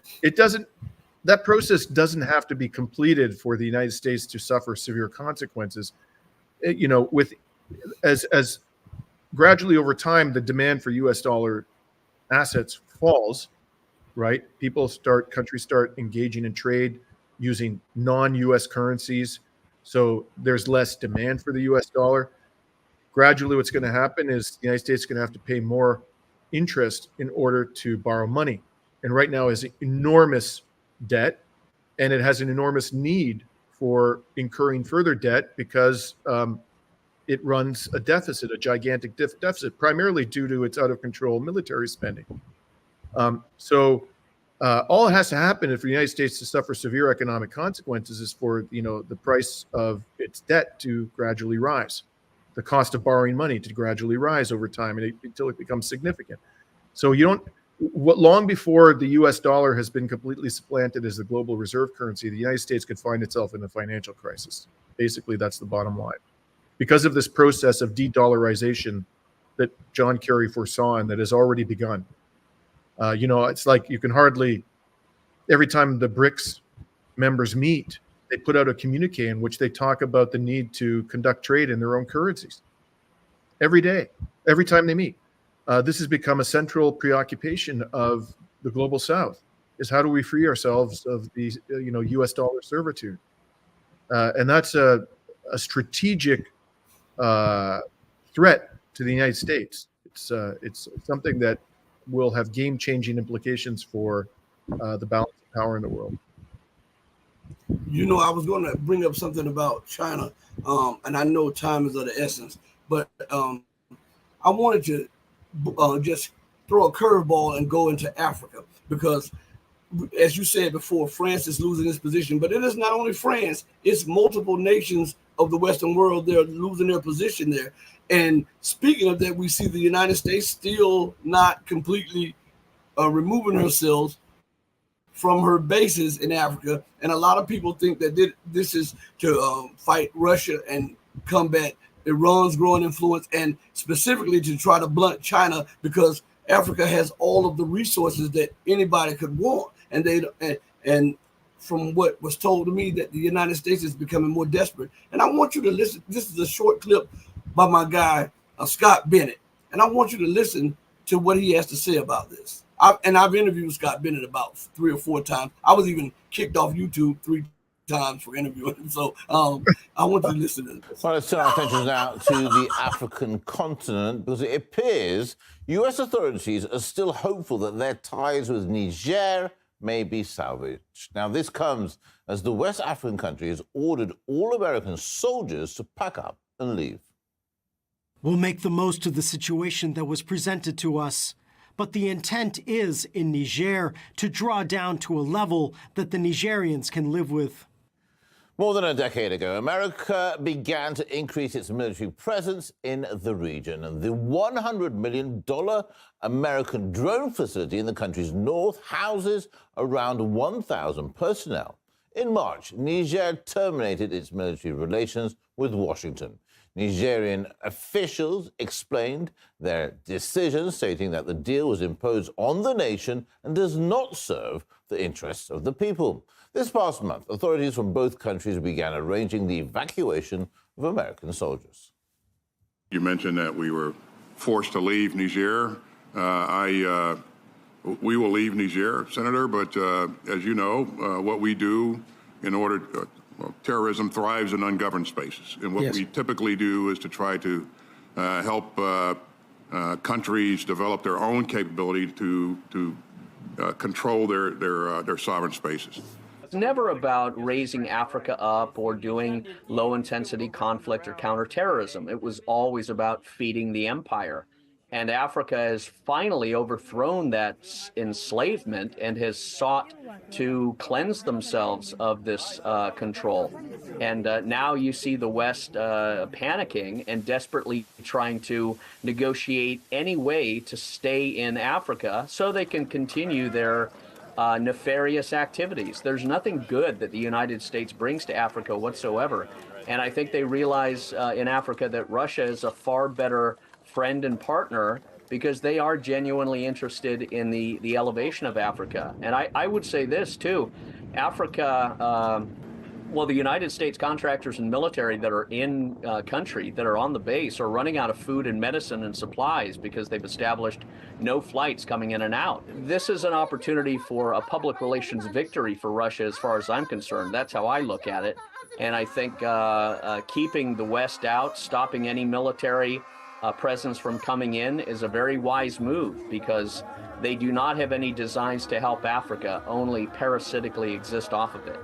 that process doesn't have to be completed for the United States to suffer severe consequences. As gradually over time, the demand for US dollar assets falls, right? Countries start engaging in trade using non-US currencies. So there's less demand for the US dollar. Gradually, what's going to happen is the United States is going to have to pay more interest in order to borrow money. And right now is enormous debt, and it has an enormous need for incurring further debt because it runs a deficit, a gigantic deficit, primarily due to its out of control military spending. So All that has to happen for the United States to suffer severe economic consequences is for the price of its debt to gradually rise, the cost of borrowing money to gradually rise over time until it becomes significant. So long before the U.S. dollar has been completely supplanted as the global reserve currency, the United States could find itself in a financial crisis. Basically, that's the bottom line. Because of this process of de-dollarization that John Kerry foresaw and that has already begun. It's like you can hardly, every time the BRICS members meet, they put out a communique in which they talk about the need to conduct trade in their own currencies. Every day, every time they meet. This has become a central preoccupation of the global South, is how do we free ourselves of the U.S. dollar servitude? And that's a strategic threat to the United States. It's something that will have game-changing implications for the balance of power in the world. I was going to bring up something about China, and I know time is of the essence, but I wanted to just throw a curveball and go into Africa because, as you said before, France is losing its position, but it is not only France, it's multiple nations of the Western world. They're losing their position there. And speaking of that, we see the United States still not completely removing herself from her bases in Africa. And a lot of people think that this is to fight Russia and combat Iran's growing influence, and specifically to try to blunt China, because Africa has all of the resources that anybody could want. And from what was told to me, that the United States is becoming more desperate. And I want you to listen. This is a short clip by my guy, Scott Bennett. And I want you to listen to what he has to say about this. I've interviewed Scott Bennett about 3 or 4 times. I was even kicked off YouTube 3 times for interviewing him. So I want you to listen to this. Well, let's turn our attention now to the African continent, because it appears U.S. authorities are still hopeful that their ties with Niger may be salvaged. Now, this comes as the West African country has ordered all American soldiers to pack up and leave. We'll make the most of the situation that was presented to us, but the intent is, in Niger, to draw down to a level that the Nigerians can live with. More than a decade ago, America began to increase its military presence in the region, and the $100 million American drone facility in the country's north houses around 1,000 personnel. In March, Niger terminated its military relations with Washington. Nigerian officials explained their decision, stating that the deal was imposed on the nation and does not serve the interests of the people. This past month, authorities from both countries began arranging the evacuation of American soldiers. You mentioned that we were forced to leave Niger. We will leave Niger, Senator, but as you know, what we do in order terrorism thrives in ungoverned spaces. And what we typically do is to try to help countries develop their own capability to control their sovereign spaces. It's never about raising Africa up or doing low-intensity conflict or counterterrorism. It was always about feeding the empire. And Africa has finally overthrown that enslavement and has sought to cleanse themselves of this control. And now you see the West panicking and desperately trying to negotiate any way to stay in Africa so they can continue their nefarious activities. There's nothing good that the United States brings to Africa whatsoever. And I think they realize in Africa that Russia is a far better friend and partner because they are genuinely interested in the elevation of Africa. And I would say this too, Africa, well, the United States contractors and military that are in country, that are on the base, are running out of food and medicine and supplies because they've established no flights coming in and out. This is an opportunity for a public relations victory for Russia as far as I'm concerned. That's how I look at it. And I think keeping the West out, stopping any military presence from coming in is a very wise move because they do not have any designs to help Africa, only parasitically exist off of it.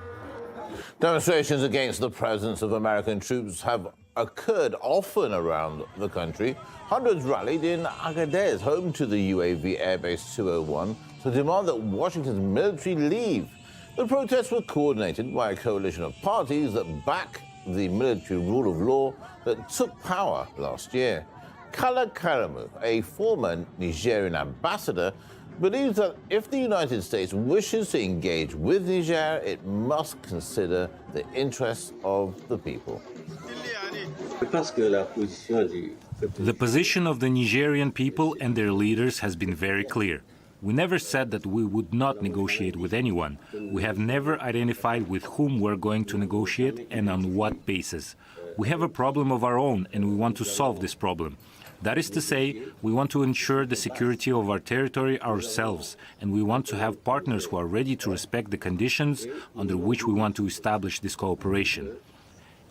Demonstrations against the presence of American troops have occurred often around the country, hundreds rallied in Agadez, home to the UAV Airbase 201, to demand that Washington's military leave. The protests were coordinated by a coalition of parties that back the military rule of law that took power last year. Kala Karamu, a former Nigerian ambassador, believes that if the United States wishes to engage with Niger, it must consider the interests of the people. The position of the Nigerian people and their leaders has been very clear. We never said that we would not negotiate with anyone. We have never identified with whom we're going to negotiate and on what basis. We have a problem of our own and we want to solve this problem. That is to say, we want to ensure the security of our territory ourselves, and we want to have partners who are ready to respect the conditions under which we want to establish this cooperation.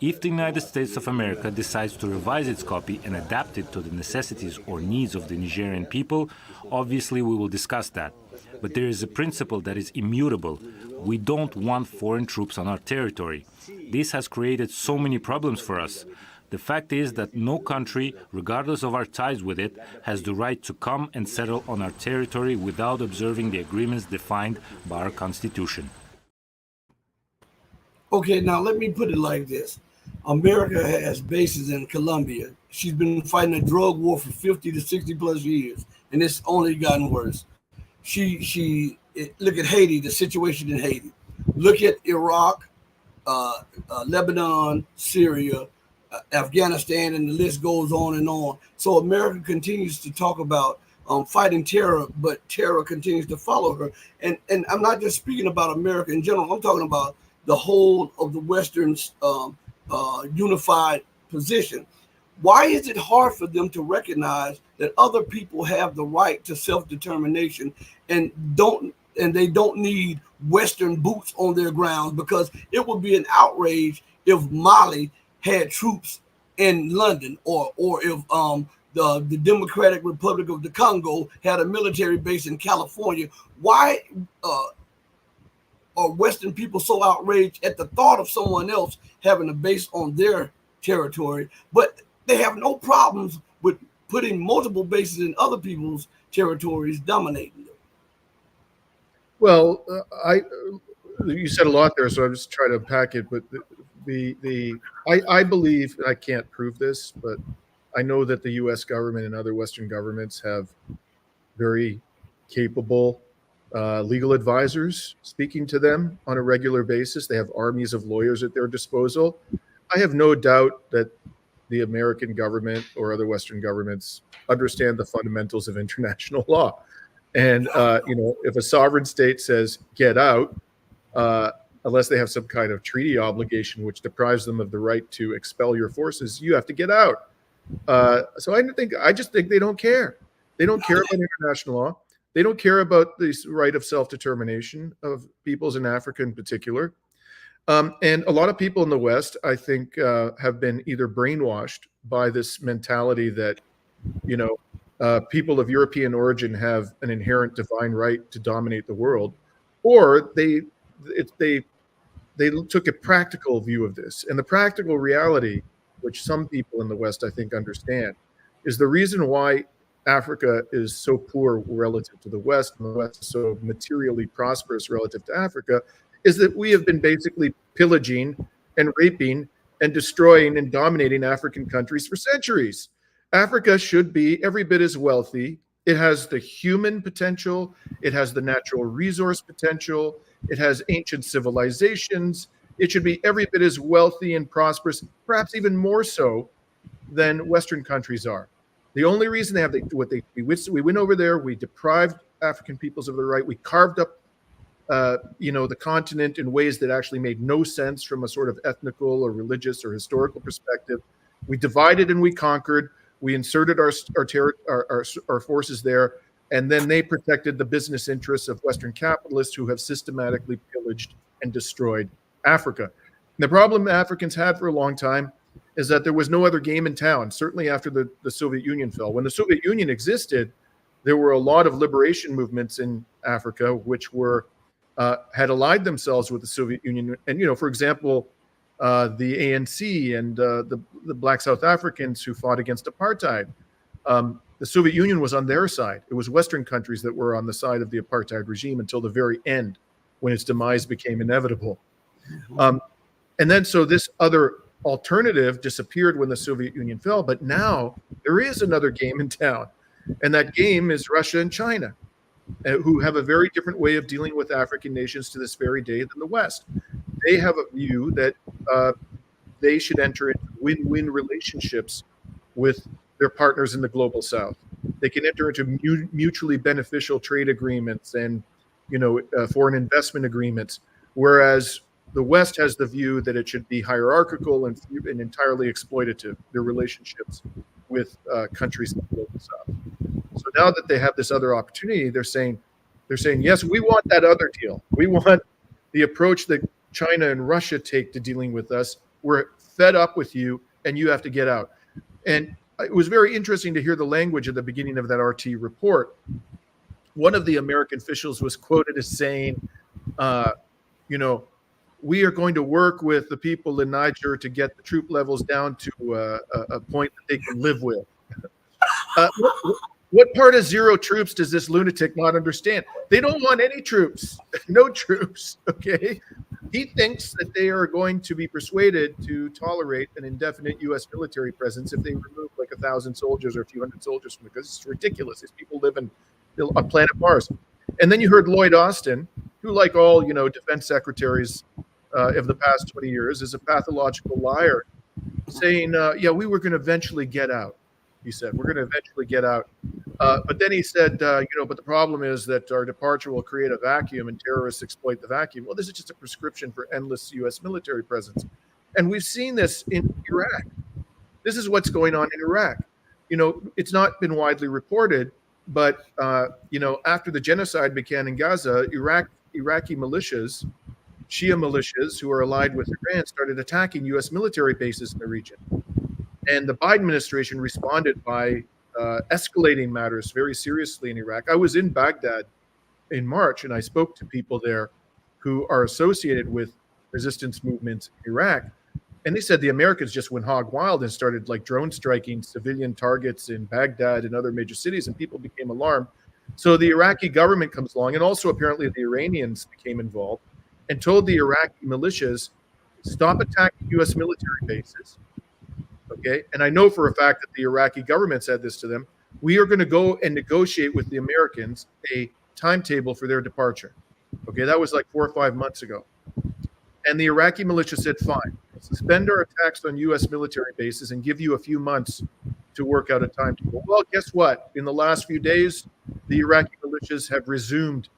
If the United States of America decides to revise its copy and adapt it to the necessities or needs of the Nigerian people, obviously we will discuss that. But there is a principle that is immutable. We don't want foreign troops on our territory. This has created so many problems for us. The fact is that no country, regardless of our ties with it, has the right to come and settle on our territory without observing the agreements defined by our Constitution. Okay, now let me put it like this. America has bases in Colombia. She's been fighting a drug war for 50 to 60 plus years, and it's only gotten worse. Look at Haiti, the situation in Haiti. Look at Iraq, Lebanon, Syria, Afghanistan, and the list goes on and on. So America continues to talk about fighting terror, but terror continues to follow her. And I'm not just speaking about America in general. I'm talking about the whole of the Western's unified position. Why is it hard for them to recognize that other people have the right to self-determination and they don't need Western boots on their grounds? Because it would be an outrage if Mali had troops in London, or if the Democratic Republic of the Congo had a military base in California. Why are Western people so outraged at the thought of someone else having a base on their territory, but they have no problems with putting multiple bases in other people's territories, dominating them? Well, you said a lot there, so I'm just trying to unpack it. But I believe, and I can't prove this, but I know that the U.S. government and other Western governments have very capable legal advisors speaking to them on a regular basis. They have armies of lawyers at their disposal. I have no doubt that the American government or other Western governments understand the fundamentals of international law. And, if a sovereign state says, get out, unless they have some kind of treaty obligation which deprives them of the right to expel your forces, you have to get out. So I just think they don't care. They don't care about international law. They don't care about the right of self-determination of peoples in Africa in particular. And a lot of people in the West, I think, have been either brainwashed by this mentality that, people of European origin have an inherent divine right to dominate the world, or they took a practical view of this. And the practical reality, which some people in the West, I think, understand, is the reason why Africa is so poor relative to the West, and the West is so materially prosperous relative to Africa, is that we have been basically pillaging and raping and destroying and dominating African countries for centuries. Africa should be every bit as wealthy. It has the human potential. It has the natural resource potential. It has ancient civilizations. It should be every bit as wealthy and prosperous, perhaps even more so than Western countries are. The only reason they have we went over there, we deprived African peoples of their right. We carved up, the continent in ways that actually made no sense from a sort of ethnical or religious or historical perspective. We divided and we conquered. We inserted our forces there, and then they protected the business interests of Western capitalists who have systematically pillaged and destroyed Africa. And the problem Africans had for a long time is that there was no other game in town, certainly after the Soviet Union fell. When the Soviet Union existed, there were a lot of liberation movements in Africa which were had allied themselves with the Soviet Union. And, for example, the ANC and the Black South Africans who fought against apartheid. The Soviet Union was on their side. It was Western countries that were on the side of the apartheid regime until the very end, when its demise became inevitable. And then so this other alternative disappeared when the Soviet Union fell, but now there is another game in town, and that game is Russia and China, who have a very different way of dealing with African nations to this very day than the West. They have a view that they should enter into win-win relationships with their partners in the global South. They can enter into mutually beneficial trade agreements and, foreign investment agreements, whereas the West has the view that it should be hierarchical and entirely exploitative, their relationships with countries in the global South. So now that they have this other opportunity, they're saying, yes, we want that other deal. We want the approach that China and Russia take to dealing with us. We're fed up with you, and you have to get out. And it was very interesting to hear the language at the beginning of that RT report. One of the American officials was quoted as saying, we are going to work with the people in Niger to get the troop levels down to a point that they can live with. What part of zero troops does this lunatic not understand? They don't want any troops, no troops, okay? He thinks that they are going to be persuaded to tolerate an indefinite U.S. military presence if they remove like 1,000 soldiers or a few hundred soldiers from it, because it's ridiculous. These people live on planet Mars. And then you heard Lloyd Austin, who, like all, defense secretaries of the past 20 years, is a pathological liar, saying, we were going to eventually get out. He said, we're going to eventually get out. But then he said, but the problem is that our departure will create a vacuum and terrorists exploit the vacuum. Well, this is just a prescription for endless U.S. military presence. And we've seen this in Iraq. This is what's going on in Iraq. It's not been widely reported, but, after the genocide began in Gaza, Iraqi militias, Shia militias who are allied with Iran, started attacking U.S. military bases in the region. And the Biden administration responded by escalating matters very seriously in Iraq. I was in Baghdad in March, and I spoke to people there who are associated with resistance movements in Iraq. And they said the Americans just went hog wild and started like drone striking civilian targets in Baghdad and other major cities, and people became alarmed. So the Iraqi government comes along, and also apparently the Iranians became involved and told the Iraqi militias, stop attacking U.S. military bases. Okay, and I know for a fact that the Iraqi government said this to them. We are going to go and negotiate with the Americans a timetable for their departure. Okay, that was like 4 or 5 months ago. And the Iraqi militia said, fine, suspend our attacks on U.S. military bases and give you a few months to work out a timetable. Well, guess what? In the last few days, the Iraqi militias have resumed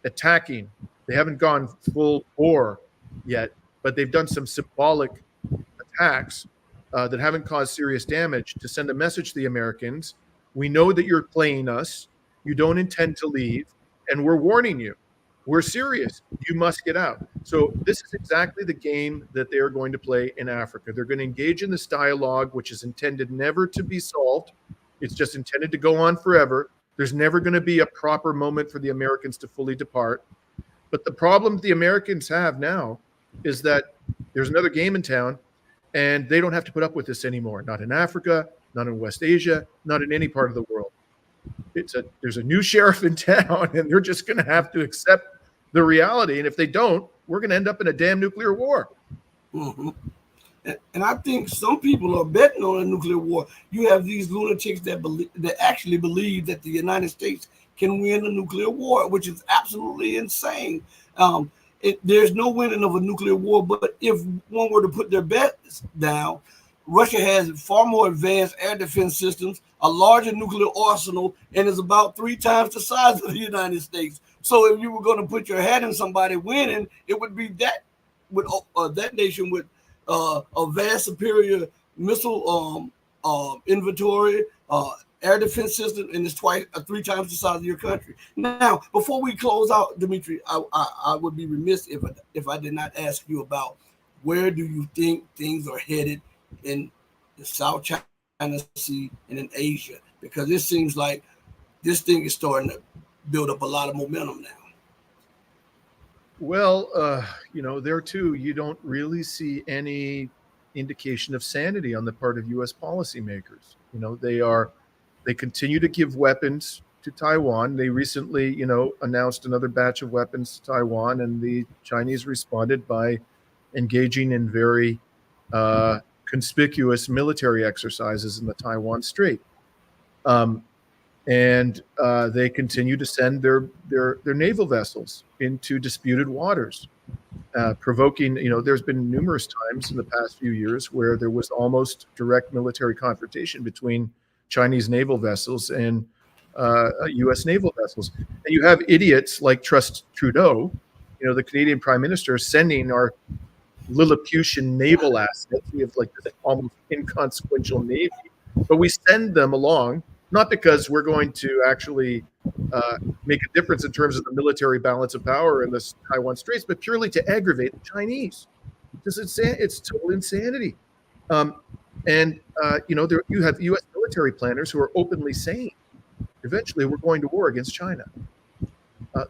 attacking. They haven't gone full bore yet, but they've done some symbolic attacks that haven't caused serious damage to send a message to the Americans. We know that you're playing us. You don't intend to leave, and we're warning you. We're serious. You must get out. So this is exactly the game that they are going to play in Africa. They're going to engage in this dialogue, which is intended never to be solved. It's just intended to go on forever. There's never going to be a proper moment for the Americans to fully depart. But the problem the Americans have now is that there's another game in town, and they don't have to put up with this anymore. Not in Africa, not in West Asia, not in any part of the world. There's a new sheriff in town, and they're just going to have to accept the reality. And if they don't, we're going to end up in a damn nuclear war. Mm-hmm. And I think some people are betting on a nuclear war. You have these lunatics that actually believe that the United States can win a nuclear war, which is absolutely insane. There's no winning of a nuclear war, but if one were to put their bets down, Russia has far more advanced air defense systems, a larger nuclear arsenal, and is about 3 times the size of the United States. So if you were going to put your hat in somebody winning, it would be that with that nation with a vast superior missile inventory, air defense system, and it's 3 times the size of your country. Now, before we close out, Dimitri, I would be remiss if I did not ask you about where do you think things are headed in the South China Sea and in Asia, because it seems like this thing is starting to build up a lot of momentum now. Well, there too, you don't really see any indication of sanity on the part of U.S. policymakers. They continue to give weapons to Taiwan. They recently, announced another batch of weapons to Taiwan, and the Chinese responded by engaging in very conspicuous military exercises in the Taiwan Strait. And they continue to send their naval vessels into disputed waters, provoking. There's been numerous times in the past few years where there was almost direct military confrontation between Chinese naval vessels and U.S. naval vessels. And you have idiots like Trudeau, the Canadian Prime Minister, sending our Lilliputian naval assets. We have like this almost inconsequential navy, but we send them along not because we're going to actually make a difference in terms of the military balance of power in the Taiwan Straits, but purely to aggravate the Chinese. It's total insanity. You have U.S. military planners who are openly saying, eventually we're going to war against China.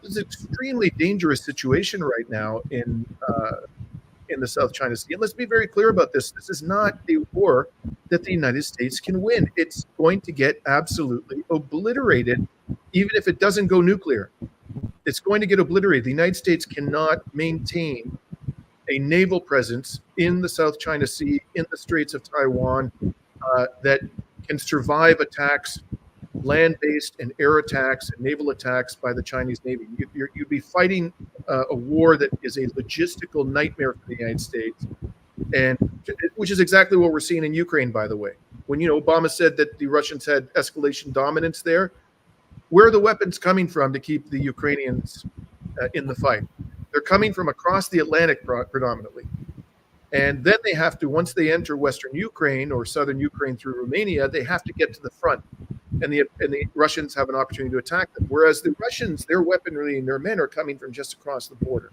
This is an extremely dangerous situation right now in the South China Sea. And let's be very clear about this. This is not a war that the United States can win. It's going to get absolutely obliterated, even if it doesn't go nuclear. It's going to get obliterated. The United States cannot maintain a naval presence in the South China Sea, in the Straits of Taiwan, that can survive attacks, land-based and air attacks and naval attacks by the Chinese Navy. You'd be fighting a war that is a logistical nightmare for the United States, and which is exactly what we're seeing in Ukraine, by the way. When Obama said that the Russians had escalation dominance there, where are the weapons coming from to keep the Ukrainians in the fight? They're coming from across the Atlantic predominantly. And then they have to, once they enter Western Ukraine or Southern Ukraine through Romania, they have to get to the front. And the Russians have an opportunity to attack them. Whereas the Russians, their weaponry and their men are coming from just across the border.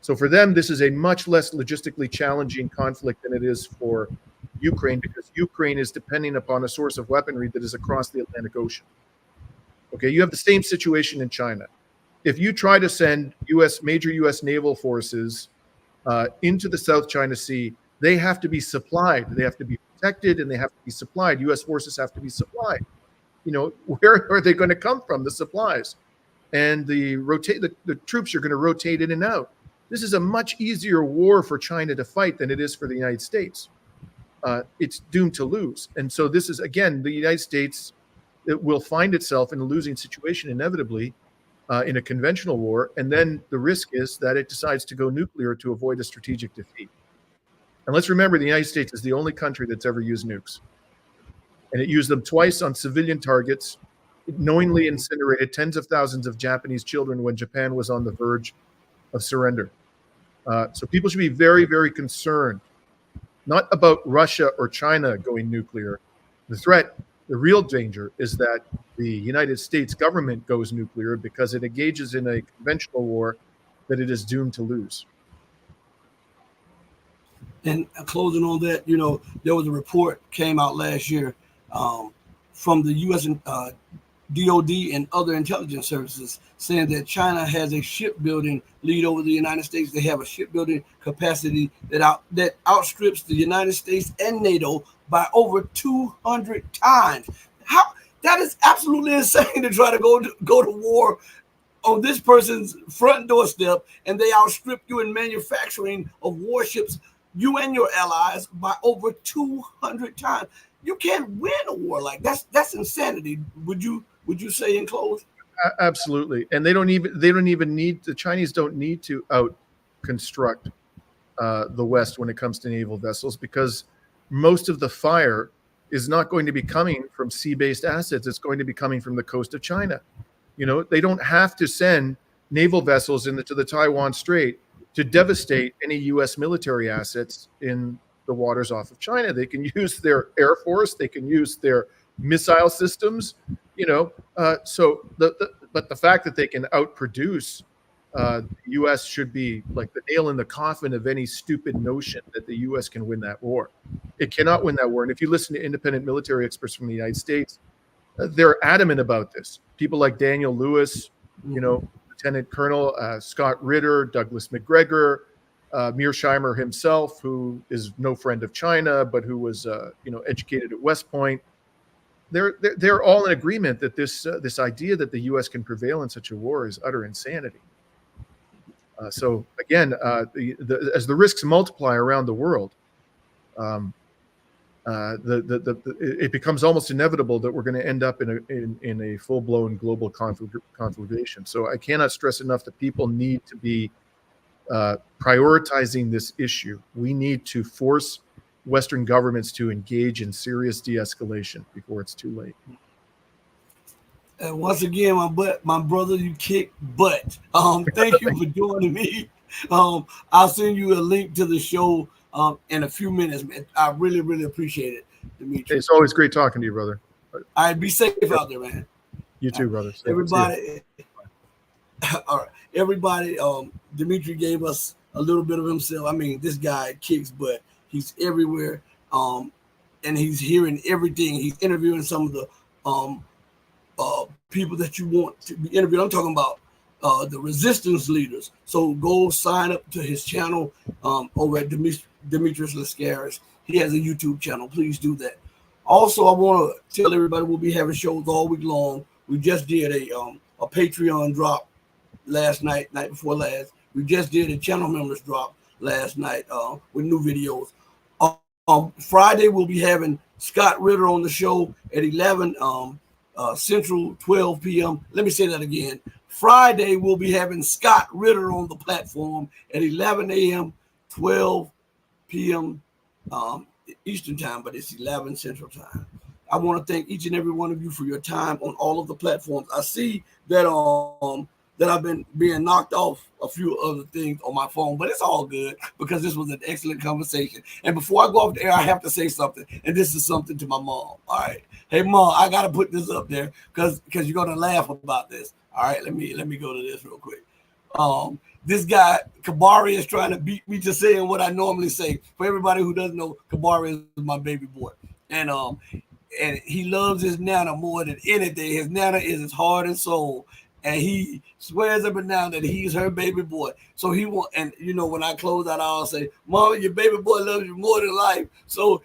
So for them, this is a much less logistically challenging conflict than it is for Ukraine, because Ukraine is depending upon a source of weaponry that is across the Atlantic Ocean. Okay, you have the same situation in China. If you try to send major U.S. naval forces into the South China Sea, they have to be supplied. They have to be protected, and they have to be supplied. U.S. forces have to be supplied. Where are they going to come from, the supplies? And the troops are going to rotate in and out. This is a much easier war for China to fight than it is for the United States. It's doomed to lose. And so this is, again, the United States, it will find itself in a losing situation inevitably in a conventional war. And then the risk is that it decides to go nuclear to avoid a strategic defeat. And let's remember, the United States is the only country that's ever used nukes. And it used them twice on civilian targets. It knowingly incinerated tens of thousands of Japanese children when Japan was on the verge of surrender. So people should be very, very concerned, not about Russia or China going nuclear. The real danger is that the United States government goes nuclear because it engages in a conventional war that it is doomed to lose. And closing on that, there was a report came out last year from the U.S. DOD and other intelligence services saying that China has a shipbuilding lead over the United States. They have a shipbuilding capacity that outstrips the United States and NATO by over 200 times. That is absolutely insane to try to go to war on this person's front doorstep, and they outstrip you in manufacturing of warships, you and your allies, by over 200 times. You can't win a war like that. That's insanity. Would you say in close? Absolutely. And the Chinese don't need to out construct the West when it comes to naval vessels, because most of the fire is not going to be coming from sea-based assets. It's going to be coming from the coast of China. They don't have to send naval vessels into the Taiwan Strait to devastate any U.S. military assets in the waters off of China. They can use their air force. They can use their missile systems. But the fact that they can outproduce the U.S. should be like the nail in the coffin of any stupid notion that the U.S. can win that war. It cannot win that war. And if you listen to independent military experts from the United States, they're adamant about this. People like Daniel Lewis, Lieutenant Colonel Scott Ritter, Douglas McGregor, Mearsheimer himself, who is no friend of China, but who was educated at West Point. They're all in agreement that this idea that the U.S. can prevail in such a war is utter insanity. So again, as the risks multiply around the world, it becomes almost inevitable that we're going to end up in a full-blown global conflagration. So I cannot stress enough that people need to be prioritizing this issue. We need to force Western governments to engage in serious de-escalation before it's too late. And once again, my brother, you kick butt. Thank you for joining me. I'll send you a link to the show in a few minutes, man. I really, really appreciate it, Dimitri. It's always great talking to you, brother. All right, be safe out there, man. You too, brother. Everybody, all right, everybody. Dimitri gave us a little bit of himself. I mean, this guy kicks butt. He's everywhere, and he's hearing everything. He's interviewing some of the people that you want to be interviewed. I'm talking about the resistance leaders. So go sign up to his channel over at Dimitri Lascaris. He has a YouTube channel. Please do that. Also, I want to tell everybody we'll be having shows all week long. We just did a Patreon drop last night before last. We just did a channel members drop last night with new videos. Friday, we'll be having Scott Ritter on the show at 11 Central, 12 p.m. Let me say that again. Friday, we'll be having Scott Ritter on the platform at 11 a.m., 12 p.m. Eastern time, but it's 11 Central time. I want to thank each and every one of you for your time on all of the platforms. I see that that I've been being knocked off a few other things on my phone, but it's all good because this was an excellent conversation. And before I go off the air, I have to say something, and this is something to my mom. All right, hey mom, I gotta put this up there because you're gonna laugh about this. All right, let me go to this real quick. This guy Kabari is trying to beat me to saying what I normally say. For everybody who doesn't know, Kabari is my baby boy, and he loves his nana more than anything. His nana is his heart and soul. And he swears up and down that he's her baby boy. So he want, and you know, when I close out, I'll say, "Mama, your baby boy loves you more than life." So,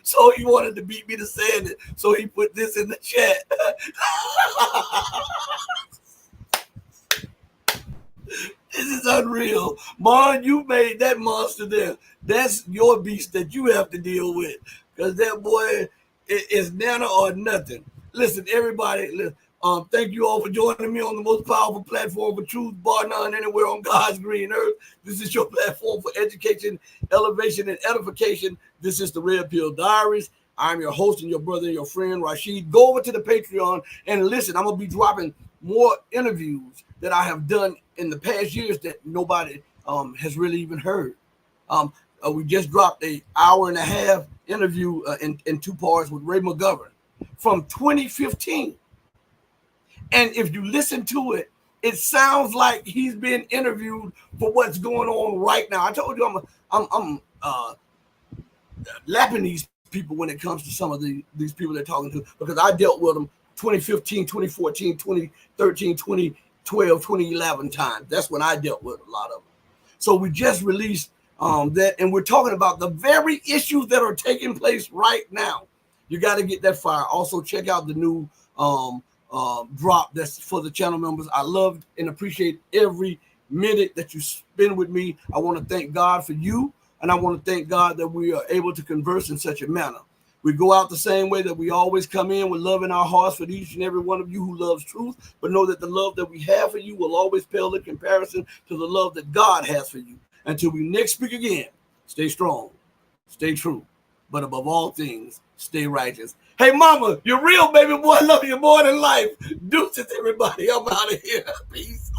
so he wanted to beat me to saying it. So he put this in the chat. This is unreal, Mom. You made that monster there. That's your beast that you have to deal with, because that boy is Nana or nothing. Listen, everybody. Listen. Thank you all for joining me on the most powerful platform for truth, bar none, anywhere on God's green earth. This is your platform for education, elevation, and edification. This is the Red Pill Diaries. I'm your host and your brother and your friend, Rashid. Go over to the Patreon and listen. I'm going to be dropping more interviews that I have done in the past years that nobody has really even heard. We just dropped an hour-and-a-half interview in two parts with Ray McGovern from 2015. And if you listen to it, it sounds like he's been interviewed for what's going on right now. I told you I'm lapping these people when it comes to some of these people they're talking to, because I dealt with them 2015, 2014, 2013, 2012, 2011 times. That's when I dealt with a lot of them. So we just released that, and we're talking about the very issues that are taking place right now. You got to get that fire. Also, check out the new drop that's for the channel members. I love and appreciate every minute that you spend with me. I want to thank God for you, and I want to thank God that we are able to converse in such a manner. We go out the same way that we always come in, with love in our hearts for each and every one of you who loves truth, but know that the love that we have for you will always pale in comparison to the love that God has for you. Until we next speak again, stay strong, stay true, but above all things, stay righteous. Hey, mama, you're real, baby boy. I love you more than life. Deuces, everybody. I'm out of here. Peace.